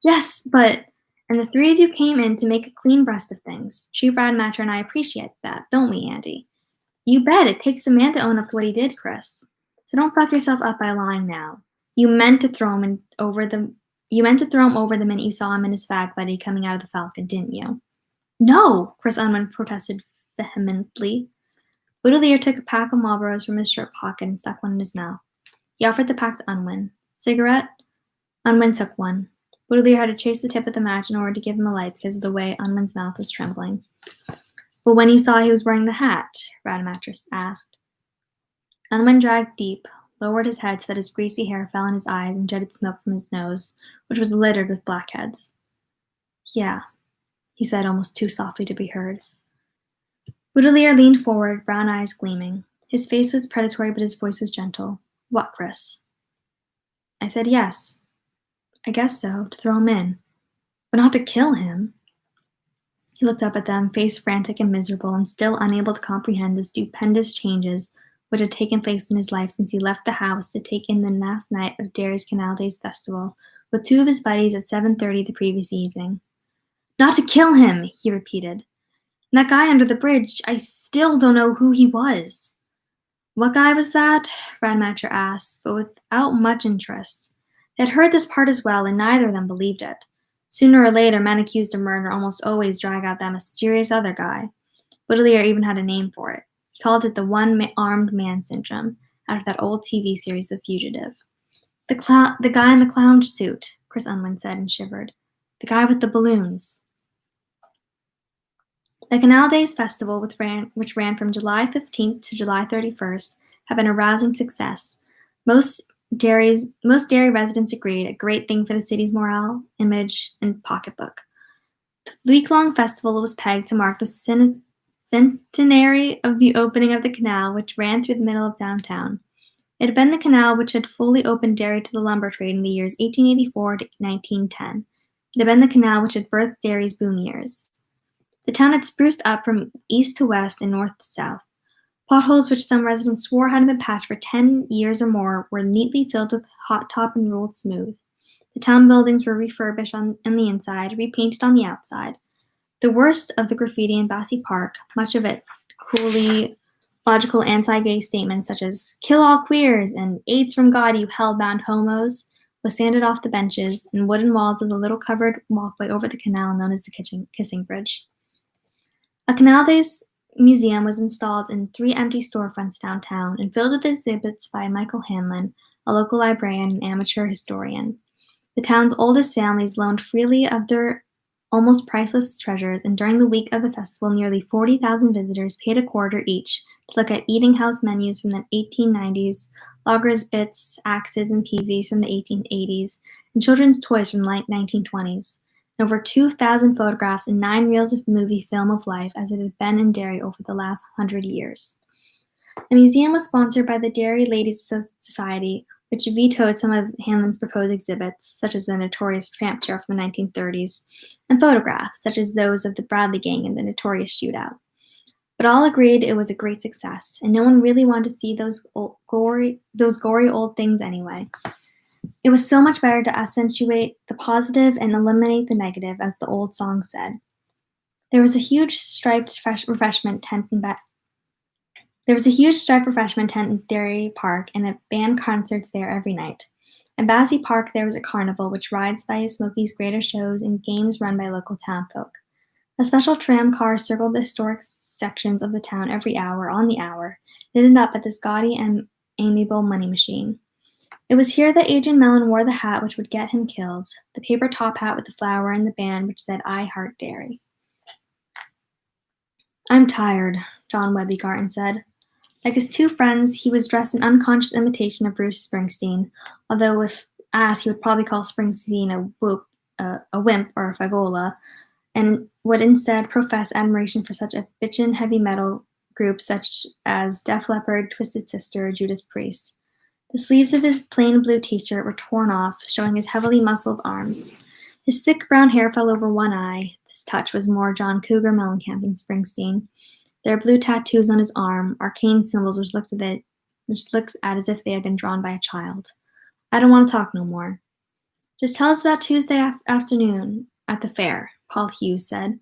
Yes, but... And the 3 of you came in to make a clean breast of things. Chief Rademacher and I appreciate that, don't we, Andy? You bet. It takes a man to own up to what he did, Chris. So don't fuck yourself up by lying now. You meant to throw him over the minute you saw him and his fag buddy coming out of the Falcon, didn't you? No, Chris Unwin protested vehemently. Boudelier took a pack of Marlboros from his shirt pocket and stuck one in his mouth. He offered the pack to Unwin. Cigarette? Unwin took one. Baudelaire had to chase the tip of the match in order to give him a light because of the way Unwin's mouth was trembling. But when you saw he was wearing the hat? Rademacher asked. Unwin dragged deep, lowered his head so that his greasy hair fell in his eyes and jetted smoke from his nose, which was littered with blackheads. Yeah, he said almost too softly to be heard. Baudelaire leaned forward, brown eyes gleaming. His face was predatory, but his voice was gentle. What, Chris? I said yes. I guess so, to throw him in. But not to kill him. He looked up at them, face frantic and miserable, and still unable to comprehend the stupendous changes which had taken place in his life since he left the house to take in the last night of Derry's Canal Days Festival with two of his buddies at 7:30 the previous evening. Not to kill him, he repeated. And that guy under the bridge, I still don't know who he was. What guy was that? Rademacher asked, but without much interest. They had heard this part as well, and neither of them believed it. Sooner or later, men accused of murder almost always drag out that mysterious other guy. Baudelaire even had a name for it. He called it the one-armed man syndrome, out of that old TV series, The Fugitive. The guy in the clown suit, Chris Unwin said and shivered. The guy with the balloons. The Canal Days Festival, which ran from July 15th to July 31st, had been a rousing success. Most Derry residents agreed, a great thing for the city's morale, image, and pocketbook. The week-long festival was pegged to mark the centenary of the opening of the canal, which ran through the middle of downtown. It had been the canal which had fully opened Derry to the lumber trade in the years 1884 to 1910. It had been the canal which had birthed Derry's boom years. The town had spruced up from east to west and north to south. Potholes which some residents swore hadn't been patched for 10 years or more were neatly filled with hot top and rolled smooth. The town buildings were refurbished on the inside, repainted on the outside. The worst of the graffiti in Bassey Park, much of it coolly logical anti-gay statements such as "kill all queers" and "AIDS from God, you hell-bound homos," was sanded off the benches and wooden walls of the little covered walkway over the canal known as the Kissing Bridge. A Canal Days museum was installed in 3 empty storefronts downtown and filled with exhibits by Michael Hanlon, a local librarian and amateur historian. The town's oldest families loaned freely of their almost priceless treasures, and during the week of the festival, nearly 40,000 visitors paid a quarter each to look at eating house menus from the 1890s, loggers' bits, axes, and peavies from the 1880s, and children's toys from the late 1920s. And over 2,000 photographs and 9 reels of movie film of life as it had been in Derry over the last 100 years. The museum was sponsored by the Derry Ladies Society, which vetoed some of Hanlon's proposed exhibits, such as the notorious tramp chair from the 1930s, and photographs, such as those of the Bradley Gang in the notorious shootout. But all agreed it was a great success, and no one really wanted to see those gory old things anyway. It was so much better to accentuate the positive and eliminate the negative, as the old song said. There was a huge striped refreshment tent in Derry Park, and it band concerts there every night. In Bassey Park, there was a carnival which rides by Smokey's greater shows and games run by local townfolk. A special tram car circled the historic sections of the town every hour on the hour, knitted up at this gaudy and amiable money machine. It was here that Adrian Mellon wore the hat which would get him killed, the paper top hat with the flower and the band which said, "I Heart Derry." "I'm tired," John Webby Garton said. Like his 2 friends, he was dressed in unconscious imitation of Bruce Springsteen, although if asked, he would probably call Springsteen a wimp or a fagola, and would instead profess admiration for such a bitchin' heavy metal group such as Def Leppard, Twisted Sister, or Judas Priest. The sleeves of his plain blue t-shirt were torn off, showing his heavily muscled arms. His thick brown hair fell over one eye. This touch was more John Cougar Mellencamp than Springsteen. There were blue tattoos on his arm, arcane symbols which looked at as if they had been drawn by a child. "I don't want to talk no more." "Just tell us about Tuesday afternoon at the fair," Paul Hughes said.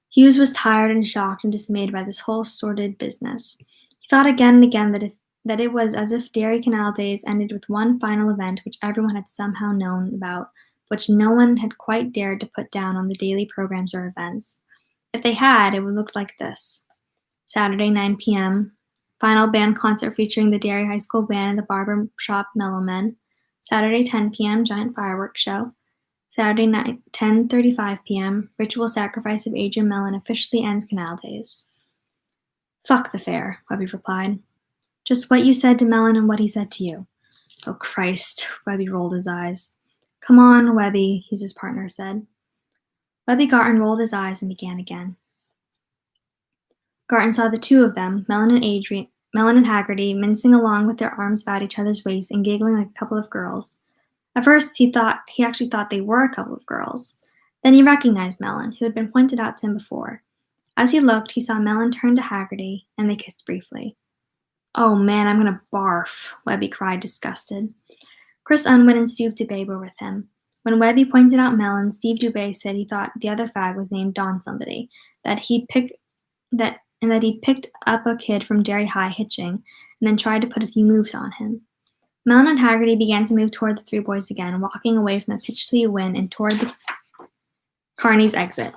Hughes was tired and shocked and dismayed by this whole sordid business. He thought again and again that it was as if Derry Canal Days ended with one final event which everyone had somehow known about, which no one had quite dared to put down on the daily programs or events. If they had, it would look like this. Saturday, 9 p.m., Final band concert featuring the Derry High School Band and the Barber Shop Mellow Men. Saturday, 10 p.m., giant fireworks show. Saturday night, 10:35 p.m., ritual sacrifice of Adrian Mellon officially ends Canal Days. Fuck the fair, Webby replied. Just what you said to Mellon and what he said to you. Oh, Christ, Webby rolled his eyes. Come on, Webby, his partner said. Webby Garton rolled his eyes and began again. Garton saw the two of them, Mellon and Haggerty, mincing along with their arms about each other's waists and giggling like a couple of girls. At first, he actually thought they were a couple of girls. Then he recognized Mellon, who had been pointed out to him before. As he looked, he saw Mellon turn to Haggerty, and they kissed briefly. Oh man, I'm gonna barf, Webby cried, disgusted. Chris Unwin and Steve Dubé were with him. When Webby pointed out Mellon, Steve Dubé said he thought the other fag was named Don somebody, that he picked up a kid from Derry High hitching, and then tried to put a few moves on him. Mellon and Haggerty began to move toward the three boys again, walking away from the Pitchley Win and toward the Carney's exit.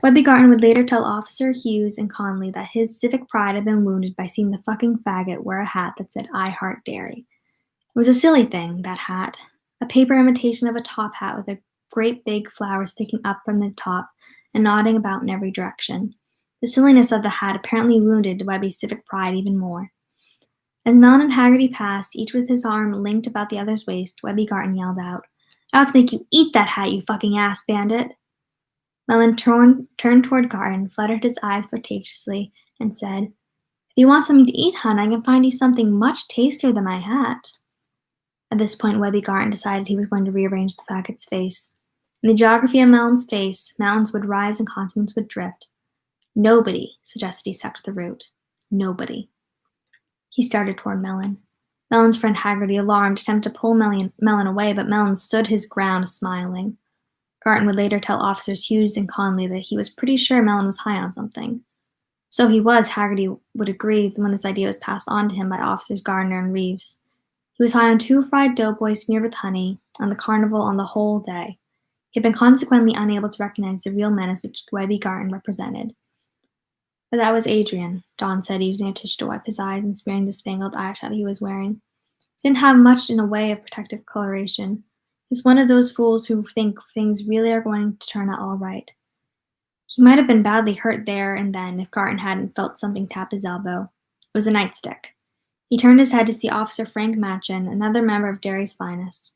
Webby Garton would later tell Officer Hughes and Conley that his civic pride had been wounded by seeing the fucking faggot wear a hat that said I Heart Derry. It was a silly thing, that hat. A paper imitation of a top hat with a great big flower sticking up from the top and nodding about in every direction. The silliness of the hat apparently wounded Webby's civic pride even more. As Mellon and Haggerty passed, each with his arm linked about the other's waist, Webby Garton yelled out, I ought to make you eat that hat, you fucking ass bandit. Mellon turned toward Garton, fluttered his eyes flirtatiously, and said, If you want something to eat, hon, I can find you something much tastier than my hat. At this point, Webby Garton decided he was going to rearrange the faggot's face. In the geography of Mellon's face, mountains would rise and continents would drift. Nobody suggested he sucked the root. Nobody. He started toward Mellon. Mellon's friend Haggerty, alarmed, attempted to pull Mellon away, but Mellon stood his ground, smiling. Garton would later tell Officers Hughes and Conley that he was pretty sure Mellon was high on something. So he was, Haggerty would agree when this idea was passed on to him by Officers Gardner and Reeves. He was high on 2 fried doughboys smeared with honey, on the carnival on the whole day. He had been consequently unable to recognize the real menace which Webby Garton represented. But that was Adrian, Don said, using a tissue to wipe his eyes and smearing the spangled eyeshadow he was wearing. He didn't have much in the way of protective coloration. He's one of those fools who think things really are going to turn out all right. He might have been badly hurt there and then if Garton hadn't felt something tap his elbow. It was a nightstick. He turned his head to see Officer Frank Matchin, another member of Derry's finest.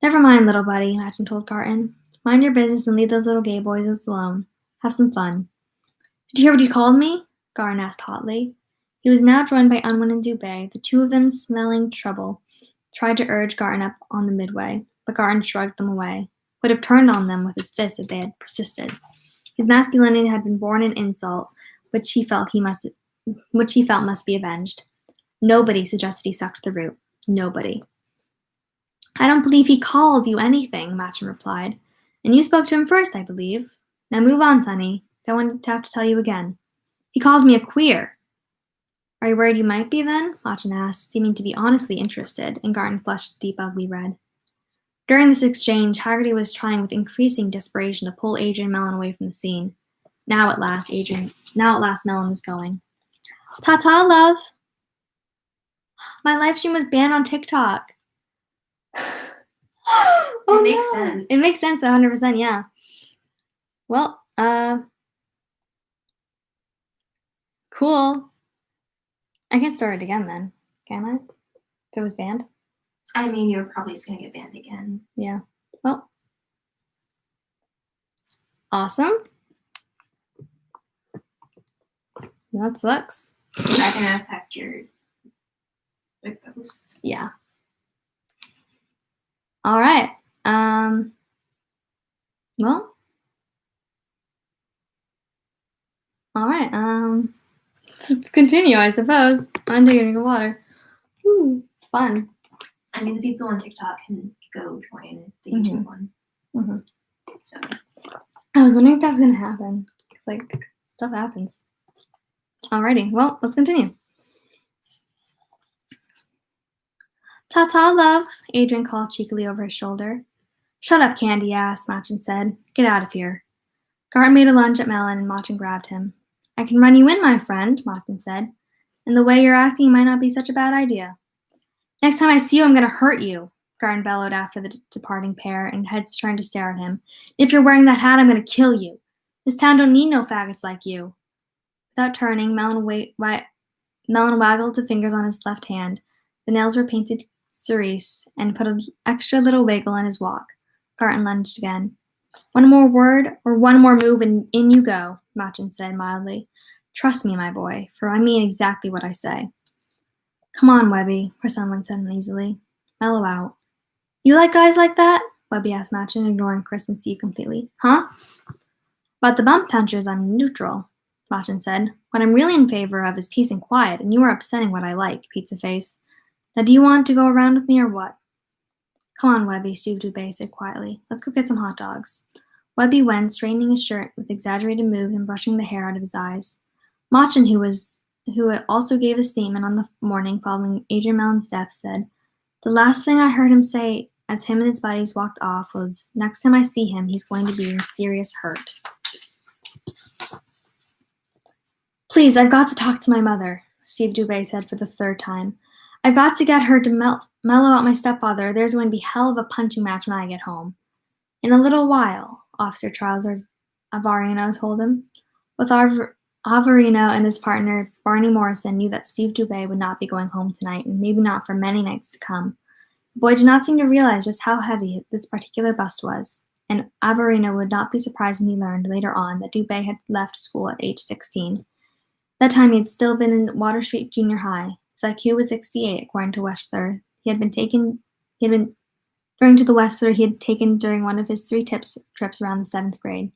Never mind, little buddy, Matchin told Garton. Mind your business and leave those little gay boys alone. Have some fun. Did you hear what he called me? Garton asked hotly. He was now joined by Unwin and Dubé. The two of them, smelling trouble, tried to urge Garton up on the midway, but Garton shrugged them away, would have turned on them with his fists if they had persisted. His masculinity had been born in insult, which he felt must be avenged. Nobody suggested he sucked the root. Nobody. I don't believe he called you anything, Matchin replied. And you spoke to him first, I believe. Now move on, Sonny. Don't want to have to tell you again. He called me a queer. Are you worried you might be, then? Matchin asked, seeming to be honestly interested, and Garton flushed deep ugly red. During this exchange, Haggerty was trying with increasing desperation to pull Adrian Mellon away from the scene. Now at last Mellon was going. Ta-ta, love! My live stream was banned on TikTok. It makes sense. It makes sense, 100%, yeah. Well, cool. I can't start it again then, can I? If it was banned? I mean, you're probably just going to get banned again. Yeah. Well. Awesome. That sucks. Is that going to affect your posts? Yeah. All right. Well. All right. Let's continue, I suppose. I'm taking a drink of water. Ooh, fun. I mean, the people on TikTok can go join the YouTube one. Mm-hmm. So I was wondering if that was going to happen. It's like, stuff happens. Alrighty, well, let's continue. Ta-ta, love, Adrian called cheekily over his shoulder. Shut up, candy ass, Matchin said. Get out of here. Garton made a lunge at Mellon and Matchin grabbed him. I can run you in, my friend, Matchin said. And the way you're acting might not be such a bad idea. Next time I see you, I'm going to hurt you, Garden bellowed after the departing pair, and heads turned to stare at him. If you're wearing that hat, I'm going to kill you. This town don't need no faggots like you. Without turning, Melon waggled the fingers on his left hand. The nails were painted cerise and put an extra little wiggle in his walk. Garton lunged again. One more word or one more move and in you go, Machen said mildly. Trust me, my boy, for I mean exactly what I say. Come on, Webby, Chrysanthemum said uneasily. Mellow out. You like guys like that? Webby asked Machen, ignoring Chris and Steve completely. Huh? About the bump punchers, I'm neutral, Machen said. What I'm really in favor of is peace and quiet, and you are upsetting what I like, Pizza Face. Now do you want to go around with me or what? Come on, Webby, Steve Dubé said quietly. Let's go get some hot dogs. Webby went, straightening his shirt with exaggerated moves and brushing the hair out of his eyes. Machen, who also gave a statement on the morning following Adrian Mellon's death, said, The last thing I heard him say as him and his buddies walked off was, next time I see him, he's going to be in serious hurt. Please, I've got to talk to my mother, Steve Dubé said for the third time. I've got to get her to mellow out my stepfather, or there's going to be hell of a punching match when I get home. In a little while, Officer Charles Avarino told him. Both Avarino and his partner, Barney Morrison, knew that Steve Dubé would not be going home tonight, and maybe not for many nights to come. The boy did not seem to realize just how heavy this particular bust was, and Avarino would not be surprised when he learned later on that Dubé had left school at age 16. That time he had still been in Water Street Junior High. His IQ was 68, according to Westler. He had been during one of his 3 trips around the 7th grade.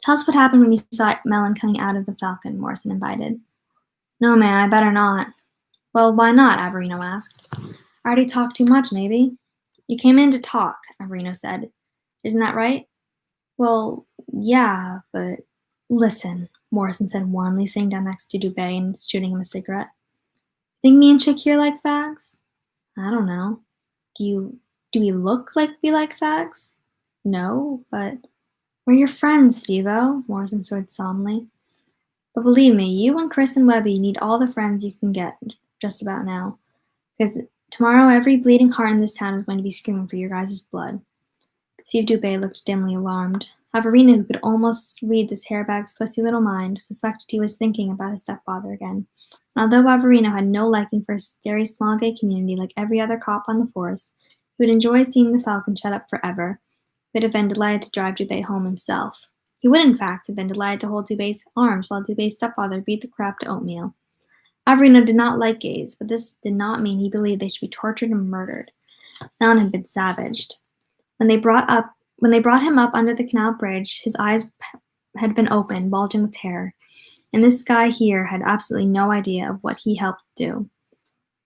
Tell us what happened when you saw Mellon coming out of the Falcon, Morrison invited. No, man, I better not. Well, why not? Averino asked. I already talked too much, maybe. You came in to talk, Averino said. Isn't that right? Well, yeah, but listen, Morrison said warmly, sitting down next to Dubé and shooting him a cigarette. Think me and Chick here like fags? I don't know. Do we look like we like fags? No, but we're your friends, Steve-O, Morrison said solemnly. But believe me, you and Chris and Webby need all the friends you can get just about now. Because tomorrow every bleeding heart in this town is going to be screaming for your guys' blood. Steve Dubé looked dimly alarmed. Averino, who could almost read this hairbag's pussy little mind, suspected he was thinking about his stepfather again. And although Averino had no liking for a very small gay community like every other cop on the force, he would enjoy seeing the Falcon shut up forever. He would have been delighted to drive Dubé home himself. He would, in fact, have been delighted to hold Dubé's arms while Dubé's stepfather beat the crap to oatmeal. Averino did not like gays, but this did not mean he believed they should be tortured and murdered. Mellon had been savaged. When they brought him up under the canal bridge, his eyes had been open, bulging with terror. And this guy here had absolutely no idea of what he helped do.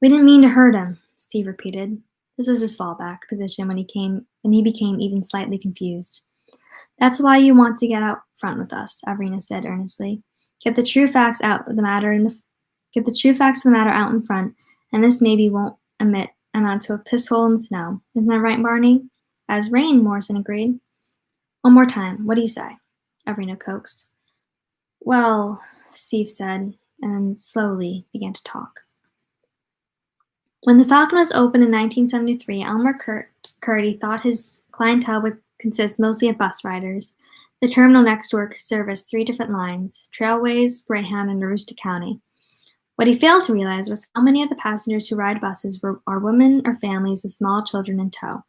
We didn't mean to hurt him, Steve repeated. This was his fallback position when he became even slightly confused. That's why you want to get out front with us, Averino said earnestly. Get the true facts of the matter out in front, and this maybe won't amount to a piss hole in the snow. Isn't that right, Barney? As rain, Morrison agreed. One more time, what do you say? Averino coaxed. Well, Steve said, and then slowly began to talk. When the Falcon was opened in 1973, Elmer Curdy thought his clientele would consist mostly of bus riders. The terminal next door serviced 3 different lines, Trailways, Greyhound, and Aroostook County. What he failed to realize was how many of the passengers who ride buses are women or families with small children in tow.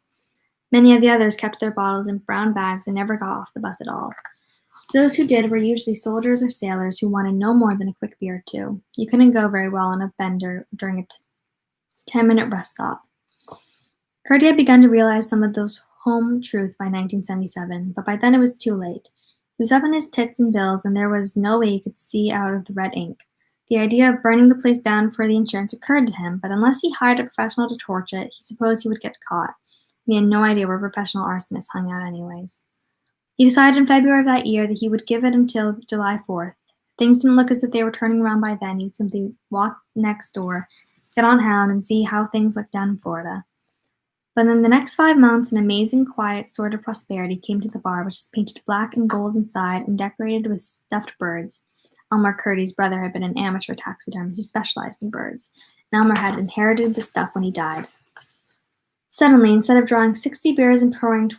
Many of the others kept their bottles in brown bags and never got off the bus at all. Those who did were usually soldiers or sailors who wanted no more than a quick beer or 2. You couldn't go very well on a bender during a 10-minute rest stop. Curdy had begun to realize some of those home truths by 1977, but by then it was too late. He was up in his tits and bills, and there was no way he could see out of the red ink. The idea of burning the place down for the insurance occurred to him, but unless he hired a professional to torch it, he supposed he would get caught. He had no idea where professional arsonists hung out anyways. He decided in February of that year that he would give it until July 4th. If things didn't look as if they were turning around by then, he'd simply walk next door, get on Hound, and see how things looked down in Florida. But in the next 5 months, an amazing, quiet sort of prosperity came to the bar, which is painted black and gold inside and decorated with stuffed birds. Elmer Curdy's brother had been an amateur taxidermist who specialized in birds, and Elmer had inherited the stuff when he died. Suddenly, instead of drawing 60 beers and pouring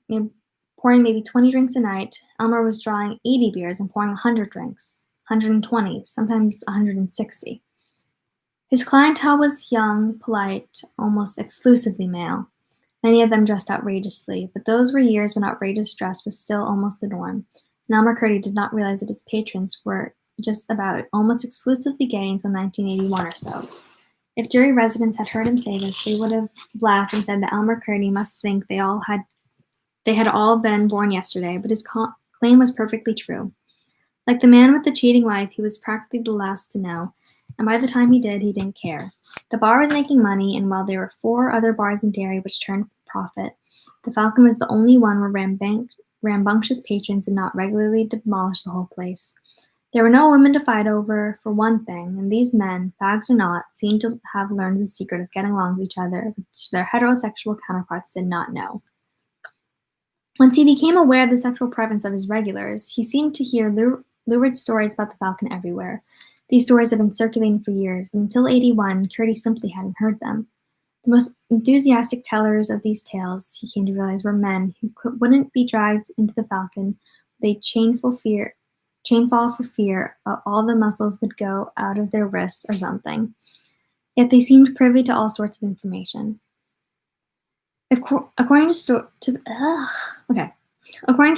maybe 20 drinks a night, Elmer was drawing 80 beers and pouring 100 drinks, 120, sometimes 160. His clientele was young, polite, almost exclusively male. Many of them dressed outrageously, but those were years when outrageous dress was still almost the norm, and Elmer Curdy did not realize that his patrons were just about almost exclusively gay until 1981 or so. If jury residents had heard him say this, they would have laughed and said that Elmer Curdy must think they had all been born yesterday, but his claim was perfectly true. Like the man with the cheating wife, he was practically the last to know, and by the time he did, he didn't care. The bar was making money, and while there were 4 other bars in Derry which turned profit, the Falcon was the only one where rambunctious patrons did not regularly demolish the whole place. There were no women to fight over, for one thing, and these men, fags or not, seemed to have learned the secret of getting along with each other, which their heterosexual counterparts did not know. Once he became aware of the sexual preference of his regulars, he seemed to hear lurid stories about the Falcon everywhere. These stories had been circulating for years, but until '81, Curdy simply hadn't heard them. The most enthusiastic tellers of these tales, he came to realize, were men who wouldn't be dragged into the Falcon with a chainfall for fear all the muscles would go out of their wrists or something. Yet they seemed privy to all sorts of information. According to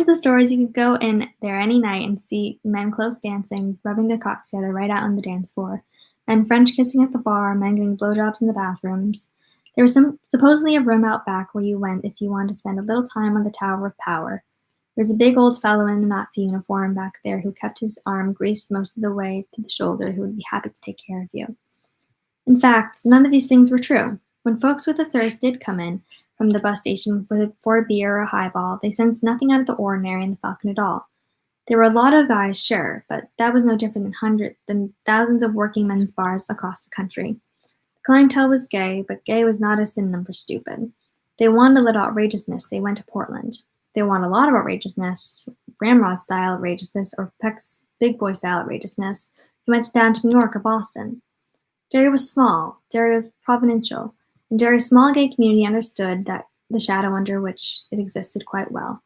the stories, you could go in there any night and see men close dancing, rubbing their cocks together right out on the dance floor, men French kissing at the bar, men getting blowjobs in the bathrooms. There was supposedly a room out back where you went if you wanted to spend a little time on the Tower of Power. There was a big old fellow in a Nazi uniform back there who kept his arm greased most of the way to the shoulder, who would be happy to take care of you. In fact, none of these things were true. When folks with a thirst did come in from the bus station for a beer or a highball, they sensed nothing out of the ordinary in the Falcon at all. There were a lot of guys, sure, but that was no different than thousands of working men's bars across the country. The clientele was gay, but gay was not a synonym for stupid. They wanted a little outrageousness, they went to Portland. They want a lot of outrageousness, Ramrod-style outrageousness, or Peck's Big Boy-style outrageousness. He went down to New York or Boston. Derry was small, Derry was provincial, and Derry's small gay community understood that the shadow under which it existed quite well.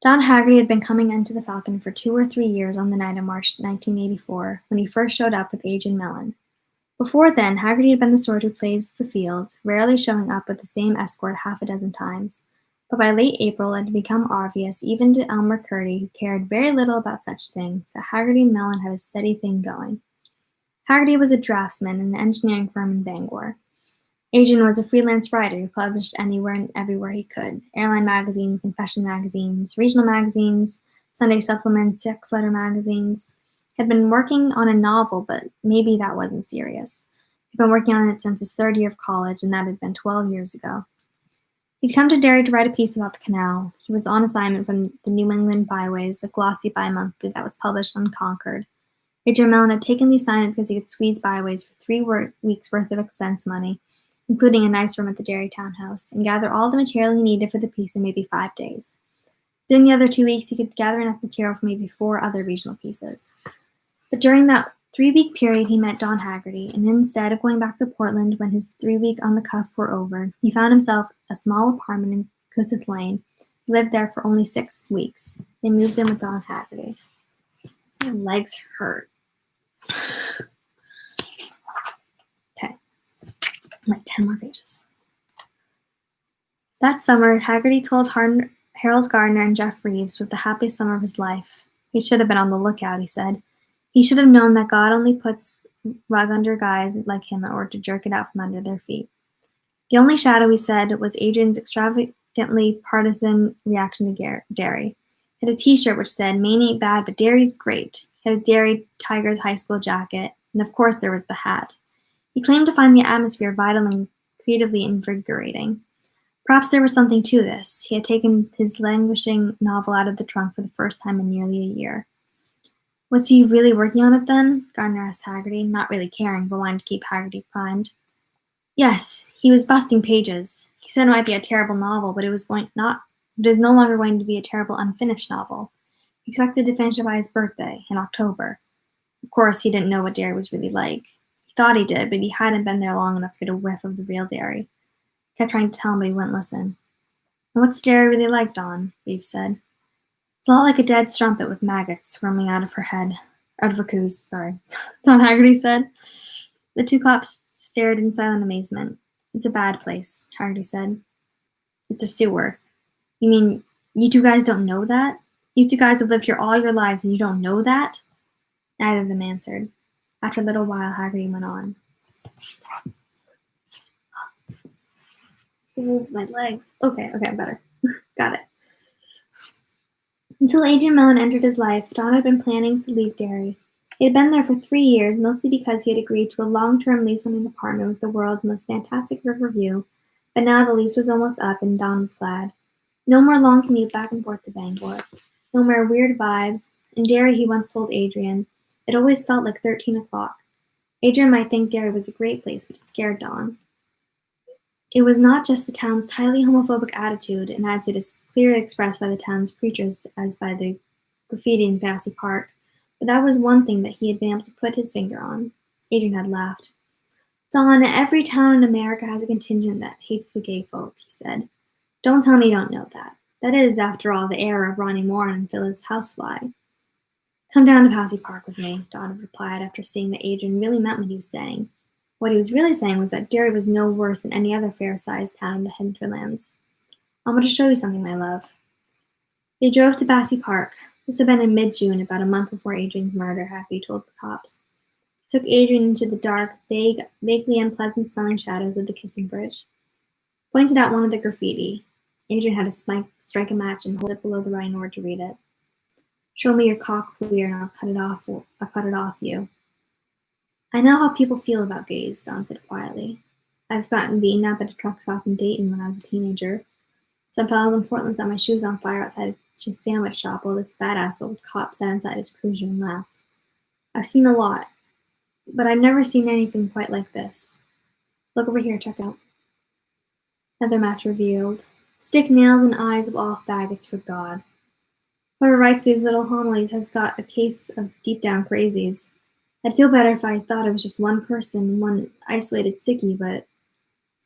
Don Haggerty had been coming into the Falcon for 2 or 3 years on the night of March 1984, when he first showed up with Adrian Mellon. Before then, Haggerty had been the sort who plays the field, rarely showing up with the same escort half a dozen times. But by late April, it had become obvious, even to Elmer Curdy, who cared very little about such things, that Haggerty and Mellon had a steady thing going. Haggerty was a draftsman in an engineering firm in Bangor. Adrian was a freelance writer who published anywhere and everywhere he could: airline magazines, confession magazines, regional magazines, Sunday supplements, sex letter magazines. He had been working on a novel, but maybe that wasn't serious. He'd been working on it since his 3rd year of college, and that had been 12 years ago. He'd come to Derry to write a piece about the canal. He was on assignment from the New England Byways, a glossy bi-monthly that was published on Concord. Adrian Mellon had taken the assignment because he could squeeze Byways for 3 weeks' worth of expense money, including a nice room at the Derry townhouse, and gather all the material he needed for the piece in maybe 5 days. During the other 2 weeks, he could gather enough material for maybe 4 other regional pieces. But during that 3-week period, he met Don Haggerty, and instead of going back to Portland when his 3-week on the cuff were over, he found himself a small apartment in Cusith Lane. He lived there for only 6 weeks. They moved in with Don Haggerty. My legs hurt. Okay, like 10 more pages. That summer, Haggerty told Harold Gardner and Jeff Reeves was the happiest summer of his life. He should have been on the lookout, he said. He should have known that God only puts rug under guys like him in order to jerk it out from under their feet. The only shadow, he said, was Adrian's extravagantly partisan reaction to Derry. He had a t-shirt which said, "Maine ain't bad, but Derry's great." He had a Derry Tigers high school jacket, and of course there was the hat. He claimed to find the atmosphere vital and creatively invigorating. Perhaps there was something to this. He had taken his languishing novel out of the trunk for the first time in nearly a year. Was he really working on it then? Gardner asked Haggerty, not really caring, but wanting to keep Haggerty primed. Yes, he was busting pages. He said it might be a terrible novel, but it was no longer going to be a terrible unfinished novel. He expected to finish it by his birthday, in October. Of course, he didn't know what Derry was really like. He thought he did, but he hadn't been there long enough to get a whiff of the real Derry. He kept trying to tell him, but he wouldn't listen. And what's Derry really like, Dawn? Beef said. It's a lot like a dead strumpet with maggots squirming out of her coos, sorry. Don Haggerty said. The two cops stared in silent amazement. It's a bad place, Haggerty said. It's a sewer. You mean you two guys don't know that? You two guys have lived here all your lives and you don't know that? Neither of them answered. After a little while, Haggerty went on. My legs. Okay, I'm better. Got it. Until Adrian Mellon entered his life, Don had been planning to leave Derry. He had been there for 3 years, mostly because he had agreed to a long-term lease on an apartment with the world's most fantastic river view, but now the lease was almost up and Don was glad. No more long commute back and forth to Bangor. No more weird vibes. In Derry, he once told Adrian, it always felt like 13 o'clock. Adrian might think Derry was a great place, but it scared Don. It was not just the town's highly homophobic attitude, an attitude as clearly expressed by the town's preachers as by the graffiti in Bassey Park, but that was one thing that he had been able to put his finger on. Adrian had laughed. Don, every town in America has a contingent that hates the gay folk, he said. Don't tell me you don't know that. That is, after all, the era of Ronnie Moore and Phyllis Housefly. Come down to Bassey Park with me, Don replied after seeing that Adrian really meant what he was saying. What he was really saying was that Derry was no worse than any other fair-sized town in the hinterlands. I want to show you something, my love. They drove to Bassey Park. This had been in mid-June, about a month before Adrian's murder, Happy told the cops. He took Adrian into the dark, vaguely unpleasant-smelling shadows of the Kissing Bridge. Pointed out one of the graffiti. Adrian had to strike a match and hold it below the writing word to read it. Show me your cock queer and I'll cut it off you. I know how people feel about gays, Don said quietly. I've gotten beaten up at a truck stop in Dayton when I was a teenager. Some fellows in Portland set my shoes on fire outside a sandwich shop while this badass old cop sat inside his cruiser and laughed. I've seen a lot, but I've never seen anything quite like this. Look over here, check out. Another match revealed. Stick nails and eyes of all faggots for God. Whoever writes these little homilies has got a case of deep-down crazies. I'd feel better if I thought it was just one person, one isolated sickie, but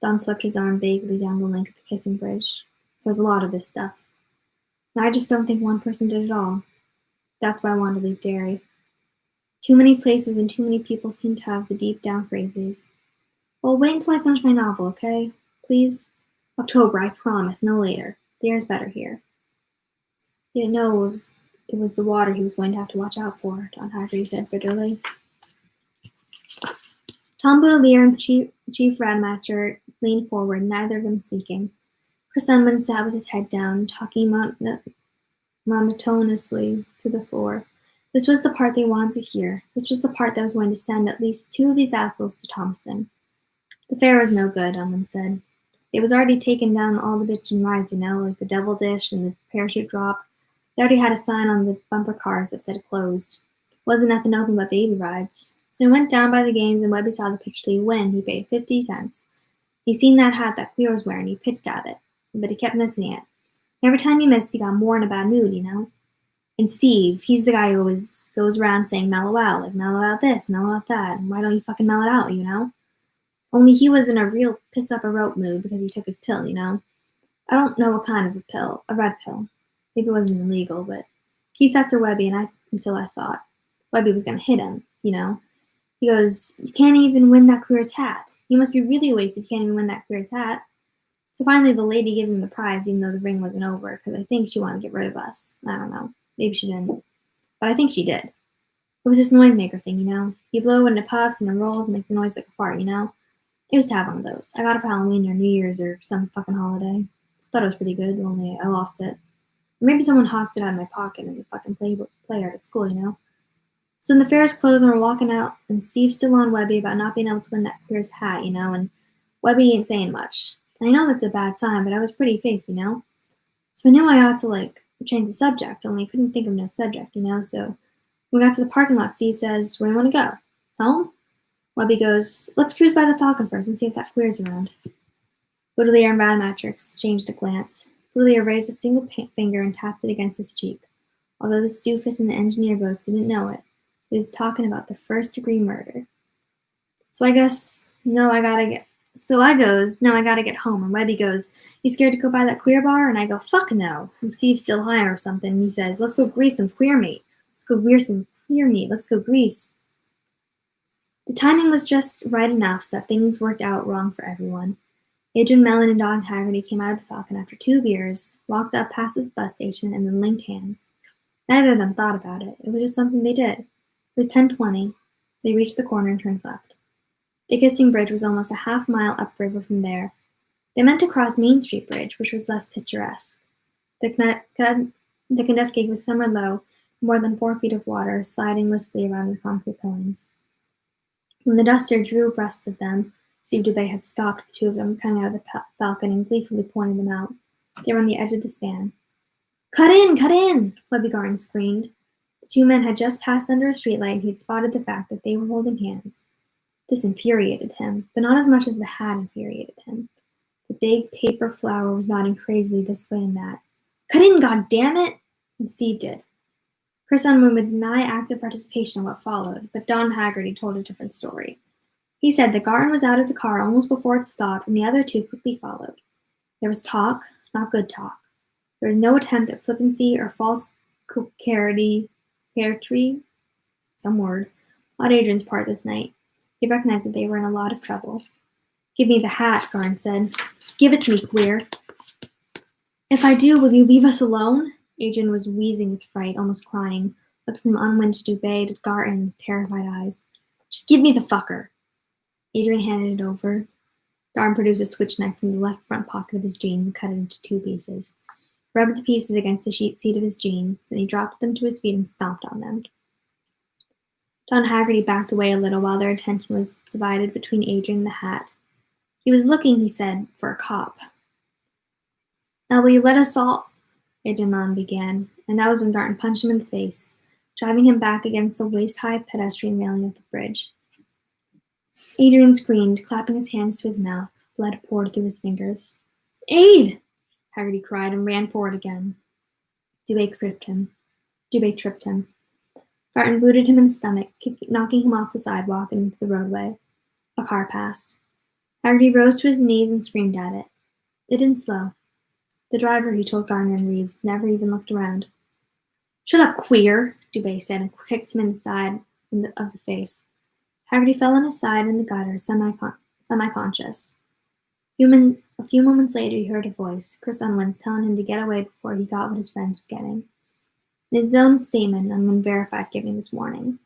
Don swept his arm vaguely down the length of the Kissing Bridge. There's a lot of this stuff. And I just don't think one person did it all. That's why I wanted to leave Derry. Too many places and too many people seem to have the deep-down crazies. Well, wait until I finish my novel, okay? Please? October, I promise, no later. The air's better here. He didn't know it was the water he was going to have to watch out for, Don Haggerty said bitterly. Tom Boudelier and Chief Radmacher leaned forward, neither of them speaking. Chris Unwin sat with his head down, talking monotonously to the floor. This was the part they wanted to hear. This was the part that was going to send at least 2 of these assholes to Thomaston. The fare was no good, Unwin said. It was already taken down all the bitchin' rides, like the Devil Dish and the Parachute Drop. They already had a sign on the bumper cars that said closed. Wasn't nothing open but baby rides. So he went down by the games and Webby saw the pitch till he win. He paid 50 cents. He seen that hat that Queer was wearing. He pitched at it. But he kept missing it. Every time he missed, he got more in a bad mood, And Steve, he's the guy who always goes around saying mellow out, like mellow out this, mellow out that. And why don't you fucking mellow it out, Only he was in a real piss-up-a-rope mood because he took his pill, I don't know what kind of a pill. A red pill. Maybe it wasn't illegal, but he stuck to Webby until I thought Webby was going to hit him, He goes, you can't even win that Queer's hat. You must be really wasted if you can't even win that Queer's hat. So finally the lady gave him the prize even though the ring wasn't over because I think she wanted to get rid of us. I don't know. Maybe she didn't. But I think she did. It was this noisemaker thing, You blow into puffs and then rolls and make the noise like a fart, It was to have one of those. I got it for Halloween or New Year's or some fucking holiday. Thought it was pretty good, only I lost it. Or maybe someone hawked it out of my pocket in the fucking play art at school, So then the fair's closed and we're walking out, and Steve's still on Webby about not being able to win that Queer's hat, and Webby ain't saying much. I know that's a bad sign, but I was pretty faced, So I knew I ought to, change the subject, only I couldn't think of no subject, So when we got to the parking lot, Steve says, where do you want to go? Home? Webby goes, let's cruise by the Falcon first and see if that Queer's around. Boudelier and Radmacher exchanged a glance. Boudelier raised a single finger and tapped it against his cheek. Although the doofus in the engineer boats didn't know it, he was talking about the first-degree murder. So I goes, now I gotta get home. And Webby goes, you scared to go by that queer bar? And I go, fuck no. And Steve's still high or something. And he says, let's go grease some queer meat. Let's go grease. The timing was just right enough so that things worked out wrong for everyone. Adrian Mellon and Don Haggerty came out of the Falcon after 2 beers, walked up past the bus station, and then linked hands. Neither of them thought about it. It was just something they did. It was 10:20. They reached the corner and turned left. The Kissing Bridge was almost a half-mile upriver from there. They meant to cross Main Street Bridge, which was less picturesque. The Kenduskeag was somewhere low, more than 4 feet of water sliding loosely around the concrete pillings. When the duster drew abreast of them, Steve Dubé had stopped the two of them coming out of the Falcon and gleefully pointed them out. They were on the edge of the span. Cut in! Webby Garton screamed. The 2 men had just passed under a streetlight and he had spotted the fact that they were holding hands. This infuriated him, but not as much as the hat infuriated him. The big paper flower was nodding crazily this way and that. Cut in, goddammit! And Steve did. Chris Unwin would deny active participation in what followed, but Don Haggerty told a different story. He said that Garton was out of the car almost before it stopped, and the other 2 quickly followed. There was talk, not good talk. There was no attempt at flippancy or false coquetry, some word, on Adrian's part this night. He recognized that they were in a lot of trouble. Give me the hat, Garton said. Give it to me, queer. If I do, will you leave us alone? Adrian was wheezing with fright, almost crying, looking from Unwin to Dubé to Garton with terrified eyes. Just give me the fucker. Adrian handed it over. Garton produced a switch knife from the left front pocket of his jeans and cut it into 2 pieces. He rubbed the pieces against the seat of his jeans, then he dropped them to his feet and stomped on them. Don Haggerty backed away a little while their attention was divided between Adrian and the hat. He was looking, he said, for a cop. Now will you let us all... Adrian Mellon began, and that was when Garton punched him in the face, driving him back against the waist-high pedestrian railing of the bridge. Adrian screamed, clapping his hands to his mouth. Blood poured through his fingers. Aid! Haggerty cried and ran forward again. Dubé tripped him. Garton booted him in the stomach, knocking him off the sidewalk and into the roadway. A car passed. Haggerty rose to his knees and screamed at it. It didn't slow. The driver, he told Garner and Reeves, never even looked around. Shut up, queer, Dubé said and kicked him in the side of the face. Haggerty fell on his side in the gutter, semi-conscious. A few moments later, he heard a voice, Chris Unwin's, telling him to get away before he got what his friend was getting. In his own statement, Unwin verified giving this warning.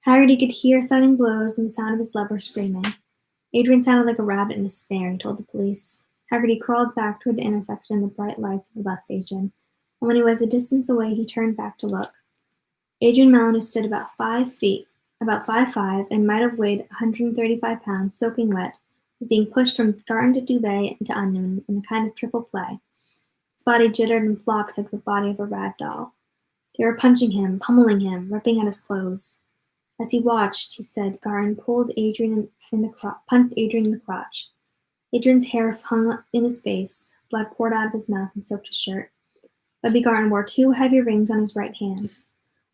Haggerty could hear thudding blows and the sound of his lover screaming. Adrian sounded like a rabbit in a snare, he told the police. Haggerty crawled back toward the intersection and the bright lights of the bus station, and when he was a distance away, he turned back to look. Adrian Mellon, who stood about 5'5", and might have weighed 135 pounds, soaking wet, was being pushed from Garton to Dubé and to Unwin in a kind of triple play. His body jittered and flopped like the body of a rag doll. They were punching him, pummeling him, ripping at his clothes. As he watched, he said, Garton punched Adrian in the crotch. Adrian's hair hung in his face, blood poured out of his mouth and soaked his shirt. Webby Garton wore 2 heavy rings on his right hand.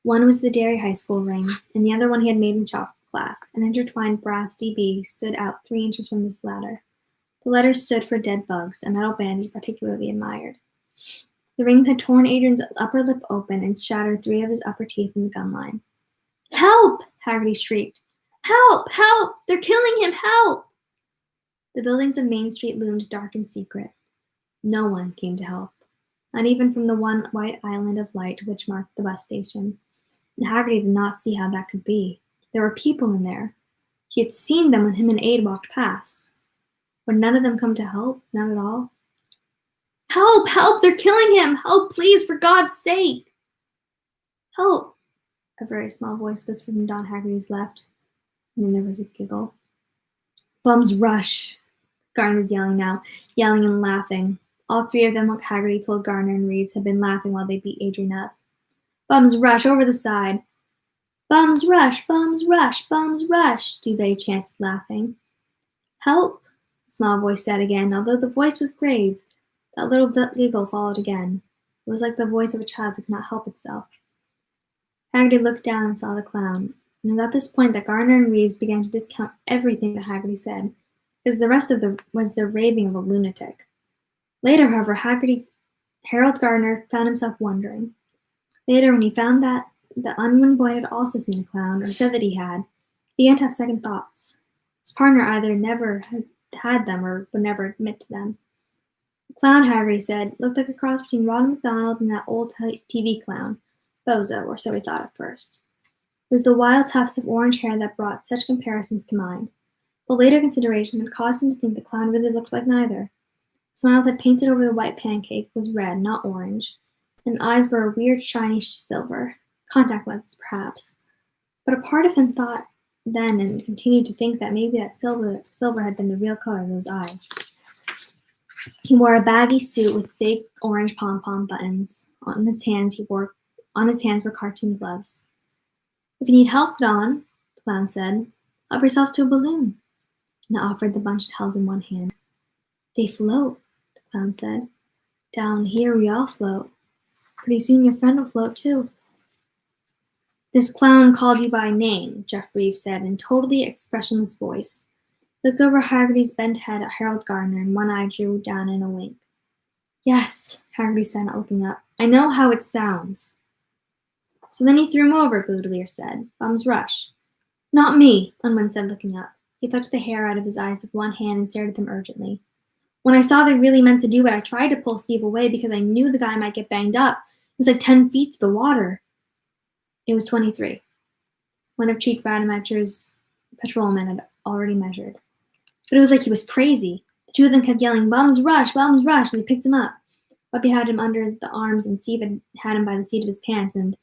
One was the Derry High School ring, and the other one he had made in shop class. An intertwined brass DB stood out 3 inches from this latter. The letters stood for dead bugs, a metal band he particularly admired. The rings had torn Adrian's upper lip open and shattered 3 of his upper teeth in the gum line. Help! Haggerty shrieked. Help! Help! They're killing him! Help! The buildings of Main Street loomed dark and secret. No one came to help, not even from the one white island of light which marked the bus station. And Haggerty did not see how that could be. There were people in there. He had seen them when him and Aid walked past. Would none of them come to help? Not at all? Help! Help! They're killing him! Help, please, for God's sake! Help! A very small voice whispered from Don Haggerty's left. And then there was a giggle. Bums rush! Garner was yelling now, yelling and laughing. All 3 of them, what Haggerty told Garner and Reeves, had been laughing while they beat Adrian up. Bums rush, over the side! Bums rush, bums rush, bums rush, Dubé chanted, laughing. Help! The small voice said again, although the voice was grave. That little giggle followed again. It was like the voice of a child who could not help itself. Haggerty looked down and saw the clown, and it was at this point that Gardner and Reeves began to discount everything that Haggerty said, because the rest of was the raving of a lunatic. Later, however, Harold Gardner found himself wondering. Later, when he found that the unwin boy had also seen a clown, or said that he had, he began to have second thoughts. His partner either never had them or would never admit to them. The clown, Haggerty said, looked like a cross between Ronald McDonald and that old TV clown, Bozo, or so he thought at first. It was the wild tufts of orange hair that brought such comparisons to mind, but later consideration had caused him to think the clown really looked like neither. The smile that painted over the white pancake was red, not orange, and the eyes were a weird, shiny silver. Contact lenses, perhaps. But a part of him thought then and continued to think that maybe that silver had been the real color of those eyes. He wore a baggy suit with big orange pom-pom buttons. On his hands were cartoon gloves. If you need help, put on, the clown said. Help yourself to a balloon. And offered the bunch held in one hand. They float, the clown said. Down here we all float. Pretty soon your friend will float too. This clown called you by name, Jeff Reeves said in totally expressionless voice. He looked over Haggerty's bent head at Harold Gardner, and one eye drew down in a wink. Yes, Haggerty said, not looking up. I know how it sounds. So then you threw him over, Boudelier said. Bum's rush. Not me, Unwin said, looking up. He flicked the hair out of his eyes with one hand and stared at them urgently. When I saw they really meant to do it, I tried to pull Steve away because I knew the guy might get banged up. It was like 10 feet to the water. It was 23. One of Chief Rademacher's patrolmen had already measured. But it was like he was crazy. The two of them kept yelling, Bum's rush, and they picked him up. Buppy had him under the arms, and Steve had him by the seat of his pants, and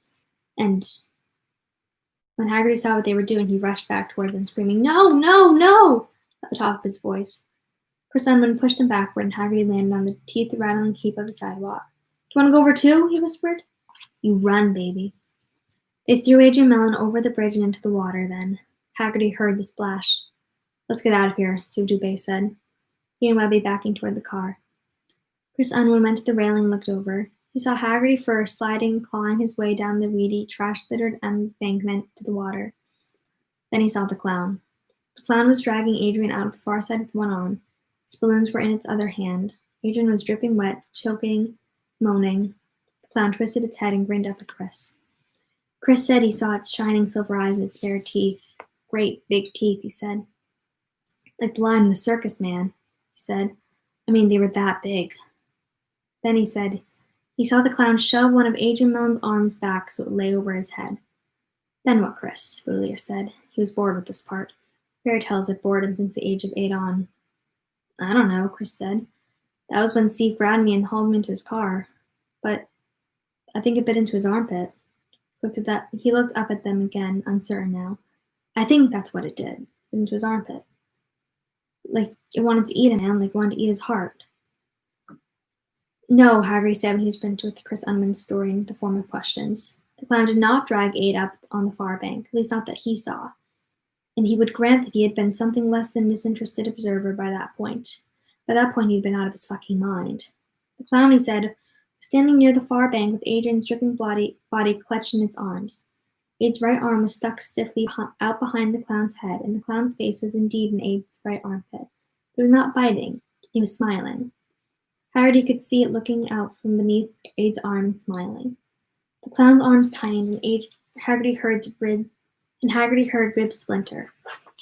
when Haggerty saw what they were doing, he rushed back toward them, screaming, No, no, no, at the top of his voice. Chris Unwin pushed him backward, and Haggerty landed on the teeth-rattling heap of the sidewalk. Do you want to go over too? He whispered. You run, baby. They threw Adrian Mellon over the bridge and into the water then. Haggerty heard the splash. Let's get out of here, Stu Dubé said. He and Webby backing toward the car. Chris Unwin went to the railing and looked over. He saw Haggerty first, sliding and clawing his way down the weedy, trash-littered embankment to the water. Then he saw the clown. The clown was dragging Adrian out of the far side with one arm. His balloons were in its other hand. Adrian was dripping wet, choking, moaning. The clown twisted its head and grinned up at Chris. Chris said he saw its shining silver eyes and its bare teeth. Great, big teeth, he said. Like blood in the circus, man, he said. I mean, they were that big. Then he said he saw the clown shove one of Adrian Mellon's arms back so it lay over his head. Then what, Chris? Boudelier said. He was bored with this part. Fairy tales had bored him since the age of 8 on. I don't know, Chris said. That was when Steve grabbed me and hauled me into his car. But I think it bit into his armpit. He looked up at them again, uncertain now. I think that's what it did. Bit into his armpit. Like it wanted to eat him, man. Like it wanted to eat his heart. No, Haggerty said when he was printed with Chris Unwin's story in the form of questions. The clown did not drag Aid up on the far bank, at least not that he saw. And he would grant that he had been something less than disinterested observer by that point. By that point, he'd been out of his fucking mind. The clown, he said, was standing near the far bank with Adrian's dripping body clutched in its arms. Aid's right arm was stuck stiffly out behind the clown's head, and the clown's face was indeed in Aid's right armpit. It was not biting. He was smiling. Haggerty could see it looking out from beneath Aid's arm and smiling. The clown's arms tightened, and Haggerty heard ribs splinter.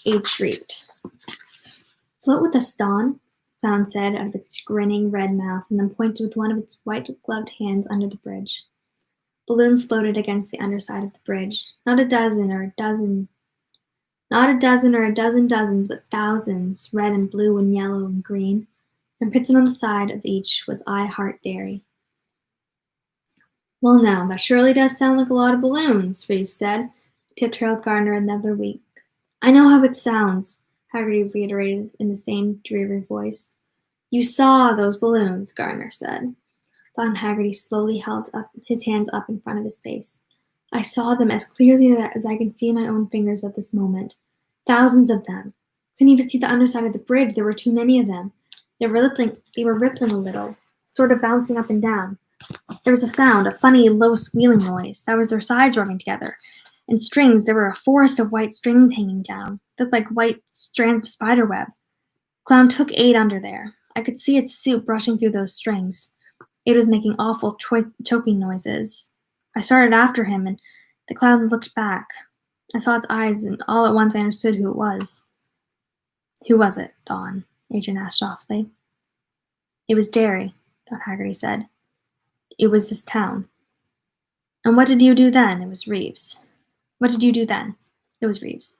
Aid shrieked. Float with us, Dawn, the clown said out of its grinning red mouth, and then pointed with one of its white-gloved hands under the bridge. Balloons floated against the underside of the bridge. Not a dozen or a dozen dozens, but thousands, red and blue and yellow and green. And printed on the side of each was I Heart Dairy. Well now, that surely does sound like a lot of balloons, Reeves said. He tipped Harold Gardner another wink. I know how it sounds, Haggerty reiterated in the same dreary voice. You saw those balloons, Gardner said. Don Haggerty slowly held up his hands up in front of his face. I saw them as clearly as I can see my own fingers at this moment. Thousands of them. Couldn't even see the underside of the bridge. There were too many of them. They were rippling a little, sort of bouncing up and down. There was a sound, a funny, low squealing noise. That was their sides rubbing together. And strings, there were a forest of white strings hanging down. Looked like white strands of spider web. Clown took Aid under there. I could see its suit brushing through those strings. Aid was making awful choking noises. I started after him, and the clown looked back. I saw its eyes, and all at once I understood who it was. Who was it, Dawn? Adrian asked softly. It was Derry, Don Haggerty said. It was this town. And what did you do then? It was Reeves. What did you do then? It was Reeves.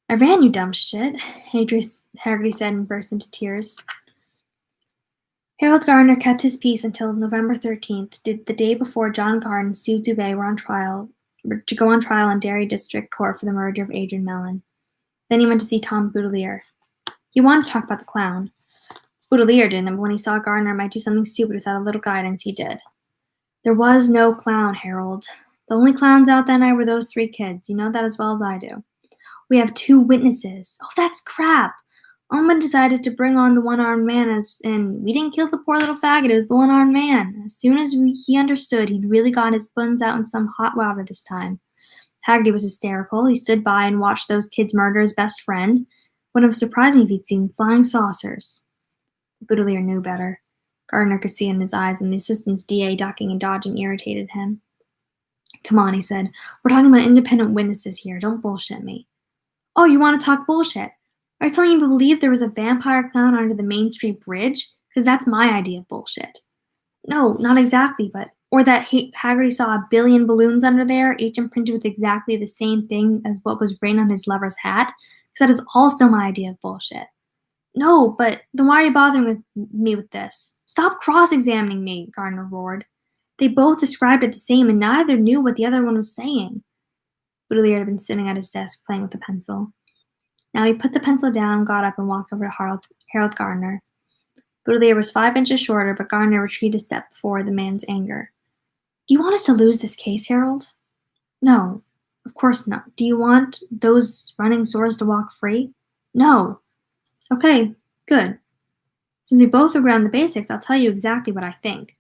I ran, you dumb shit, Haggerty said and burst into tears. Harold Gardner kept his peace until November 13th, the day before John Carr and Sue Dubé were to go on trial in Derry District Court for the murder of Adrian Mellon. Then he went to see Tom Boudelier. He wanted to talk about the clown. Boudelier didn't, but when he saw Gardner might do something stupid without a little guidance, he did. There was no clown, Harold. The only clowns out that night were those 3 kids. You know that as well as I do. We have 2 witnesses. Oh, that's crap. Unwin decided to bring on the one-armed man as in, we didn't kill the poor little faggot, it was the one-armed man. As soon as he understood, he'd really gotten his buns out in some hot water this time. Haggerty was hysterical. He stood by and watched those kids murder his best friend. Wouldn't have surprised me if he'd seen flying saucers. Boudelier knew better. Gardner could see in his eyes, and the assistant's DA ducking and dodging irritated him. Come on, he said. We're talking about independent witnesses here. Don't bullshit me. Oh, you want to talk bullshit? Are you telling me to believe there was a vampire clown under the Main Street Bridge? Because that's my idea of bullshit. No, not exactly, but... Or that Haggerty saw a billion balloons under there, each imprinted with exactly the same thing as what was written on his lover's hat? Because that is also my idea of bullshit. No, but then why are you bothering me with this? Stop cross-examining me, Gardner roared. They both described it the same, and neither knew what the other one was saying. Boudelier had been sitting at his desk playing with a pencil. Now he put the pencil down, got up, and walked over to Harold Gardner. Boudelier was 5 inches shorter, but Gardner retreated a step before the man's anger. Do you want us to lose this case, Harold? No, of course not. Do you want those running sores to walk free? No. Okay, good. Since we both agree on the basics, I'll tell you exactly what I think.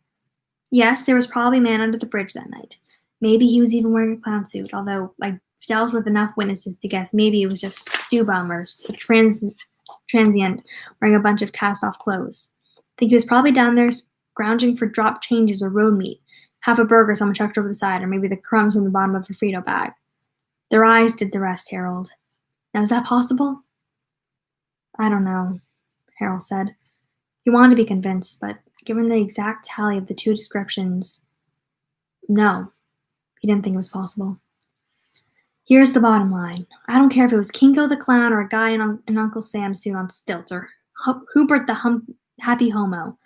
Yes, there was probably a man under the bridge that night. Maybe he was even wearing a clown suit, although I dealt with enough witnesses to guess maybe it was just a stew bum or a transient wearing a bunch of cast-off clothes. I think he was probably down there scrounging for drop changes or road meat, half a burger someone chucked over the side, or maybe the crumbs from the bottom of a Frito bag. Their eyes did the rest, Harold. Now, is that possible? I don't know, Harold said. He wanted to be convinced, but given the exact tally of the 2 descriptions, no, he didn't think it was possible. Here's the bottom line. I don't care if it was Kinko the clown or a guy in Uncle Sam's suit on stilts or Hubert the happy homo.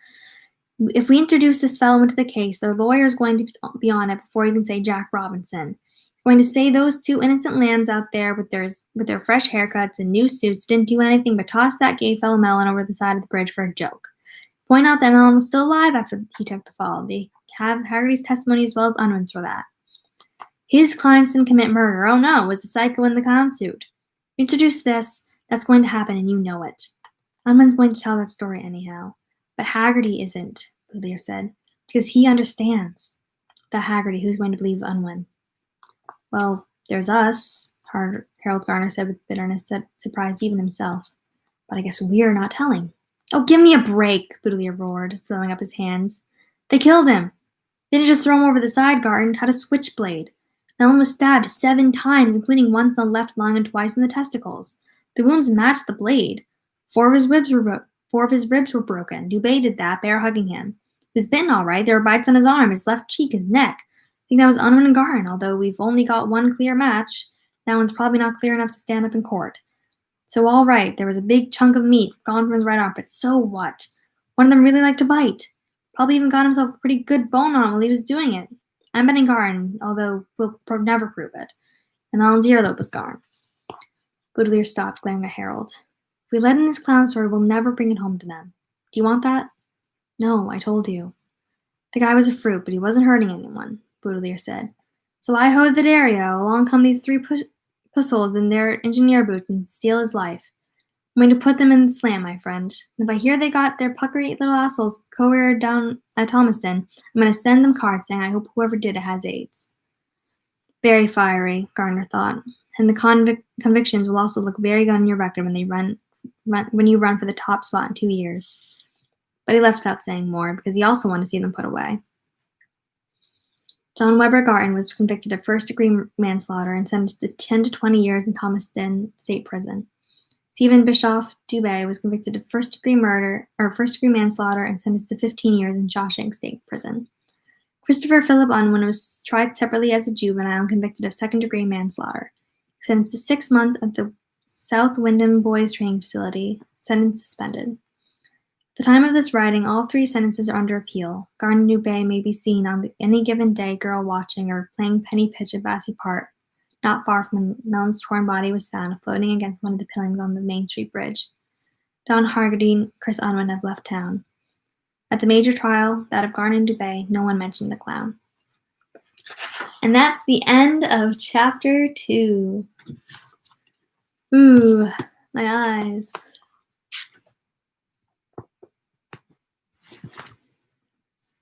If we introduce this fellow into the case, their lawyer is going to be on it before even say Jack Robinson. Going to say those 2 innocent lambs out there with their fresh haircuts and new suits didn't do anything but toss that gay fellow Mellon over the side of the bridge for a joke. Point out that Mellon was still alive after he took the fall. They have Haggerty's testimony as well as Unwin's for that. His clients didn't commit murder. Oh no, it was a psycho in the clown suit. Introduce this, that's going to happen and you know it. Unwin's going to tell that story anyhow. But Haggerty isn't, Boudelier said, because he understands. That Haggerty, who's going to believe Unwin? Well, there's us, Harold Gardner said with bitterness that surprised even himself. But I guess we're not telling. Oh, give me a break, Boudelier roared, throwing up his hands. They killed him. They didn't just throw him over the side, Garton. Had a switchblade. Mellon was stabbed 7 times, including once in the left lung and twice in the testicles. The wounds matched the blade. 4 of his ribs were broken. Dubé did that, bear hugging him. He was bitten all right. There were bites on his arm, his left cheek, his neck. I think that was Unwin and Garton, although we've only got 1 clear match. That one's probably not clear enough to stand up in court. So all right, there was a big chunk of meat gone from his right arm, but so what? One of them really liked to bite. Probably even got himself a pretty good bone on while he was doing it. I'm betting Garton, although we'll never prove it. And Mellon's earlobe was gone. Boudelier stopped, glaring at Harold. If we let in this clown story, we'll never bring it home to them. Do you want that? No, I told you. The guy was a fruit, but he wasn't hurting anyone, Boudelier said. So I hoed the Dario. Along come these 3 pussholes in their engineer boots and steal his life. I'm going to put them in the slam, my friend. If I hear they got their puckery little assholes courier down at Thomaston, I'm going to send them cards saying I hope whoever did it has AIDS. Very fiery, Gardner thought. And the convictions will also look very good on your record when you run for the top spot in 2 years. But he left without saying more because he also wanted to see them put away. John Weber Garton was convicted of first-degree manslaughter and sentenced to 10 to 20 years in Thomaston State Prison. Stephen Bischoff Dubé was convicted of first-degree manslaughter and sentenced to 15 years in Shawshank State Prison. Christopher Philip Unwin was tried separately as a juvenile and convicted of second-degree manslaughter. Sentenced to 6 months at the South Wyndham Boys Training Facility. Sentence suspended. At the time of this writing, all 3 sentences are under appeal. Garton Dubé may be seen on any given day girl watching or playing penny pitch at Bassey Park. Not far from Mellon's torn body was found, floating against one of the pilings on the Main Street Bridge. Don Hargody and Chris Unwin have left town. At the major trial, that of Garton Dubé, no one mentioned the clown. And that's the end of chapter 2. Ooh, my eyes.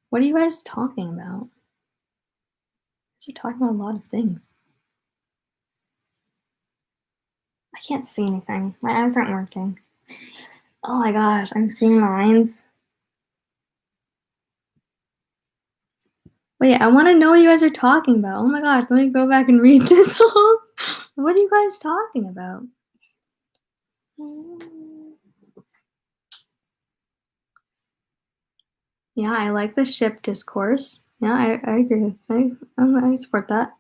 What are you guys talking about? You're talking about a lot of things. I can't see anything. My eyes aren't working. Oh my gosh, I'm seeing lines. Wait, I want to know what you guys are talking about. Oh my gosh, let me go back and read this all. What are you guys talking about? Yeah, I like the ship discourse. Yeah, I agree. I support that.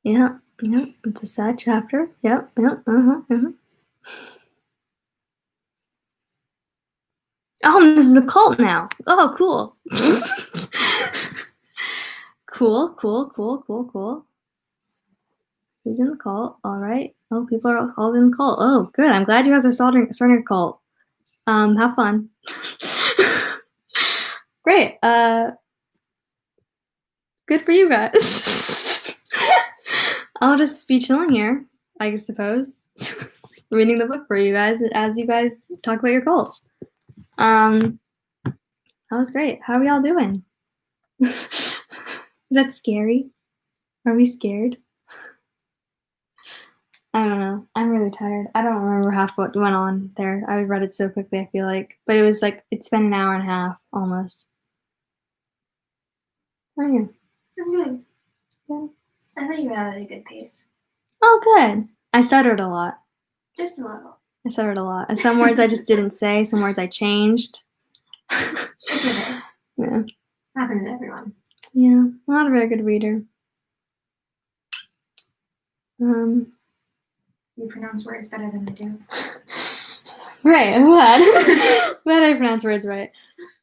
Yeah, it's a sad chapter. Yep, Oh, this is a cult now. Oh, cool. Cool. Who's in the cult? All right. Oh, people are all in the cult. Oh, good. I'm glad you guys are starting a cult. Have fun. Great. Good for you guys. I'll just be chilling here, I suppose. Reading the book for you guys as you guys talk about your cult. That was great. How are y'all doing? Is that scary? Are we scared? I don't know. I'm really tired. I don't remember half what went on there. I read it so quickly, I feel like. But it was like, it's been an hour and a half, almost. How are you? I'm good. Good. I thought you were at a good pace. Oh, good. I stuttered a lot. Just a little. I stuttered a lot. And some words I just didn't say. Some words I changed. It's okay. Yeah. Happens to everyone. Yeah. I'm not a very good reader. You pronounce words better than I do. Right, I'm glad. Glad I pronounce words right.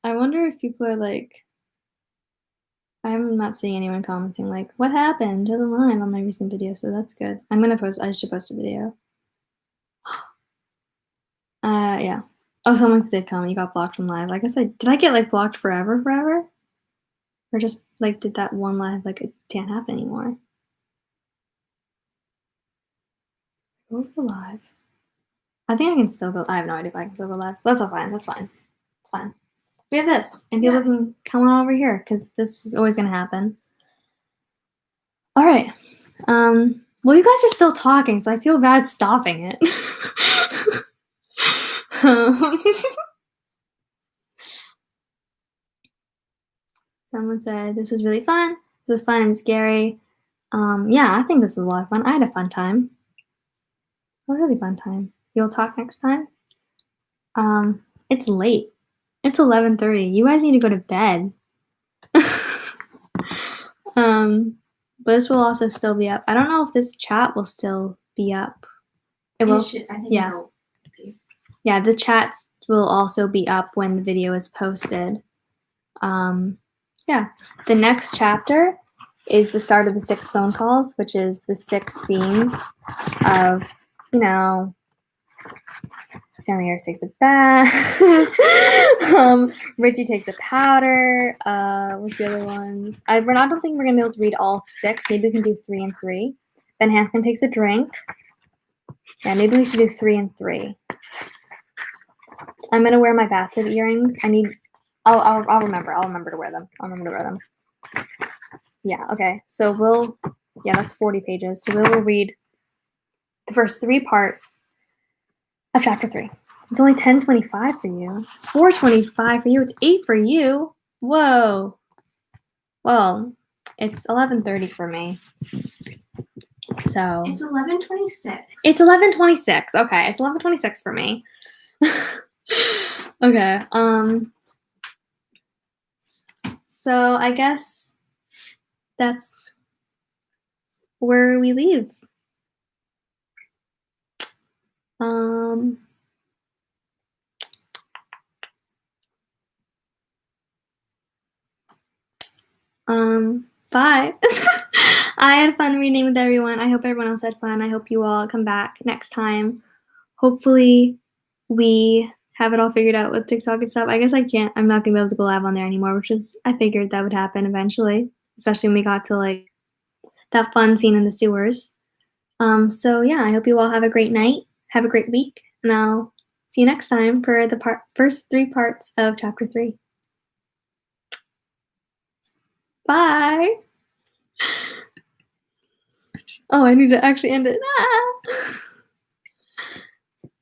I wonder if people are like, I'm not seeing anyone commenting like, what happened to the line on my recent video, so that's good. I should post a video. Yeah. Oh, someone did comment, you got blocked from live. I guess did I get like blocked forever? Or just like, did that one live, like it can't happen anymore? Go to live. I think I can still go. I have no idea if I can still go live. That's all fine. That's fine. It's fine. We have this, and people can come on over here because this is always going to happen. All right. Well, you guys are still talking, so I feel bad stopping it. Someone said this was really fun. This was fun and scary. Yeah, I think this was a lot of fun. I had a fun time. A really fun time. You'll talk next time? It's late. It's 11:30. You guys need to go to bed. But this will also still be up. I don't know if this chat will still be up. It will. I think Yeah. it will be. Yeah, the chats will also be up when the video is posted. Yeah. The next chapter is the start of the 6 phone calls, which is the 6 scenes of, Stanley Harris takes a bath. Richie takes a powder. What's the other ones? I don't think we're gonna be able to read all 6. Maybe we can do 3 and 3. Ben Hanscom takes a drink. Yeah, maybe we should do 3 and 3. I'm gonna wear my bathtub earrings. I'll remember. I'll remember to wear them. Yeah, okay. So that's 40 pages. So we'll read the first 3 parts of chapter 3. It's only 10:25 for you. It's 4:25 for you. It's 8 for you. Whoa. Well, it's 11:30 for me. So It's 11:26. It's 11:26. Okay, it's 11:26 for me. Okay. So I guess that's where we leave. Bye. I had fun reading with everyone. I hope everyone else had fun. I hope you all come back next time. Hopefully we have it all figured out with TikTok and stuff. I guess I'm not gonna be able to go live on there anymore, which is, I figured that would happen eventually, especially when we got to like that fun scene in the sewers. So yeah, I hope you all have a great night. Have a great week, and I'll see you next time for the first 3 parts of chapter 3. Bye. Oh, I need to actually end it. Ah.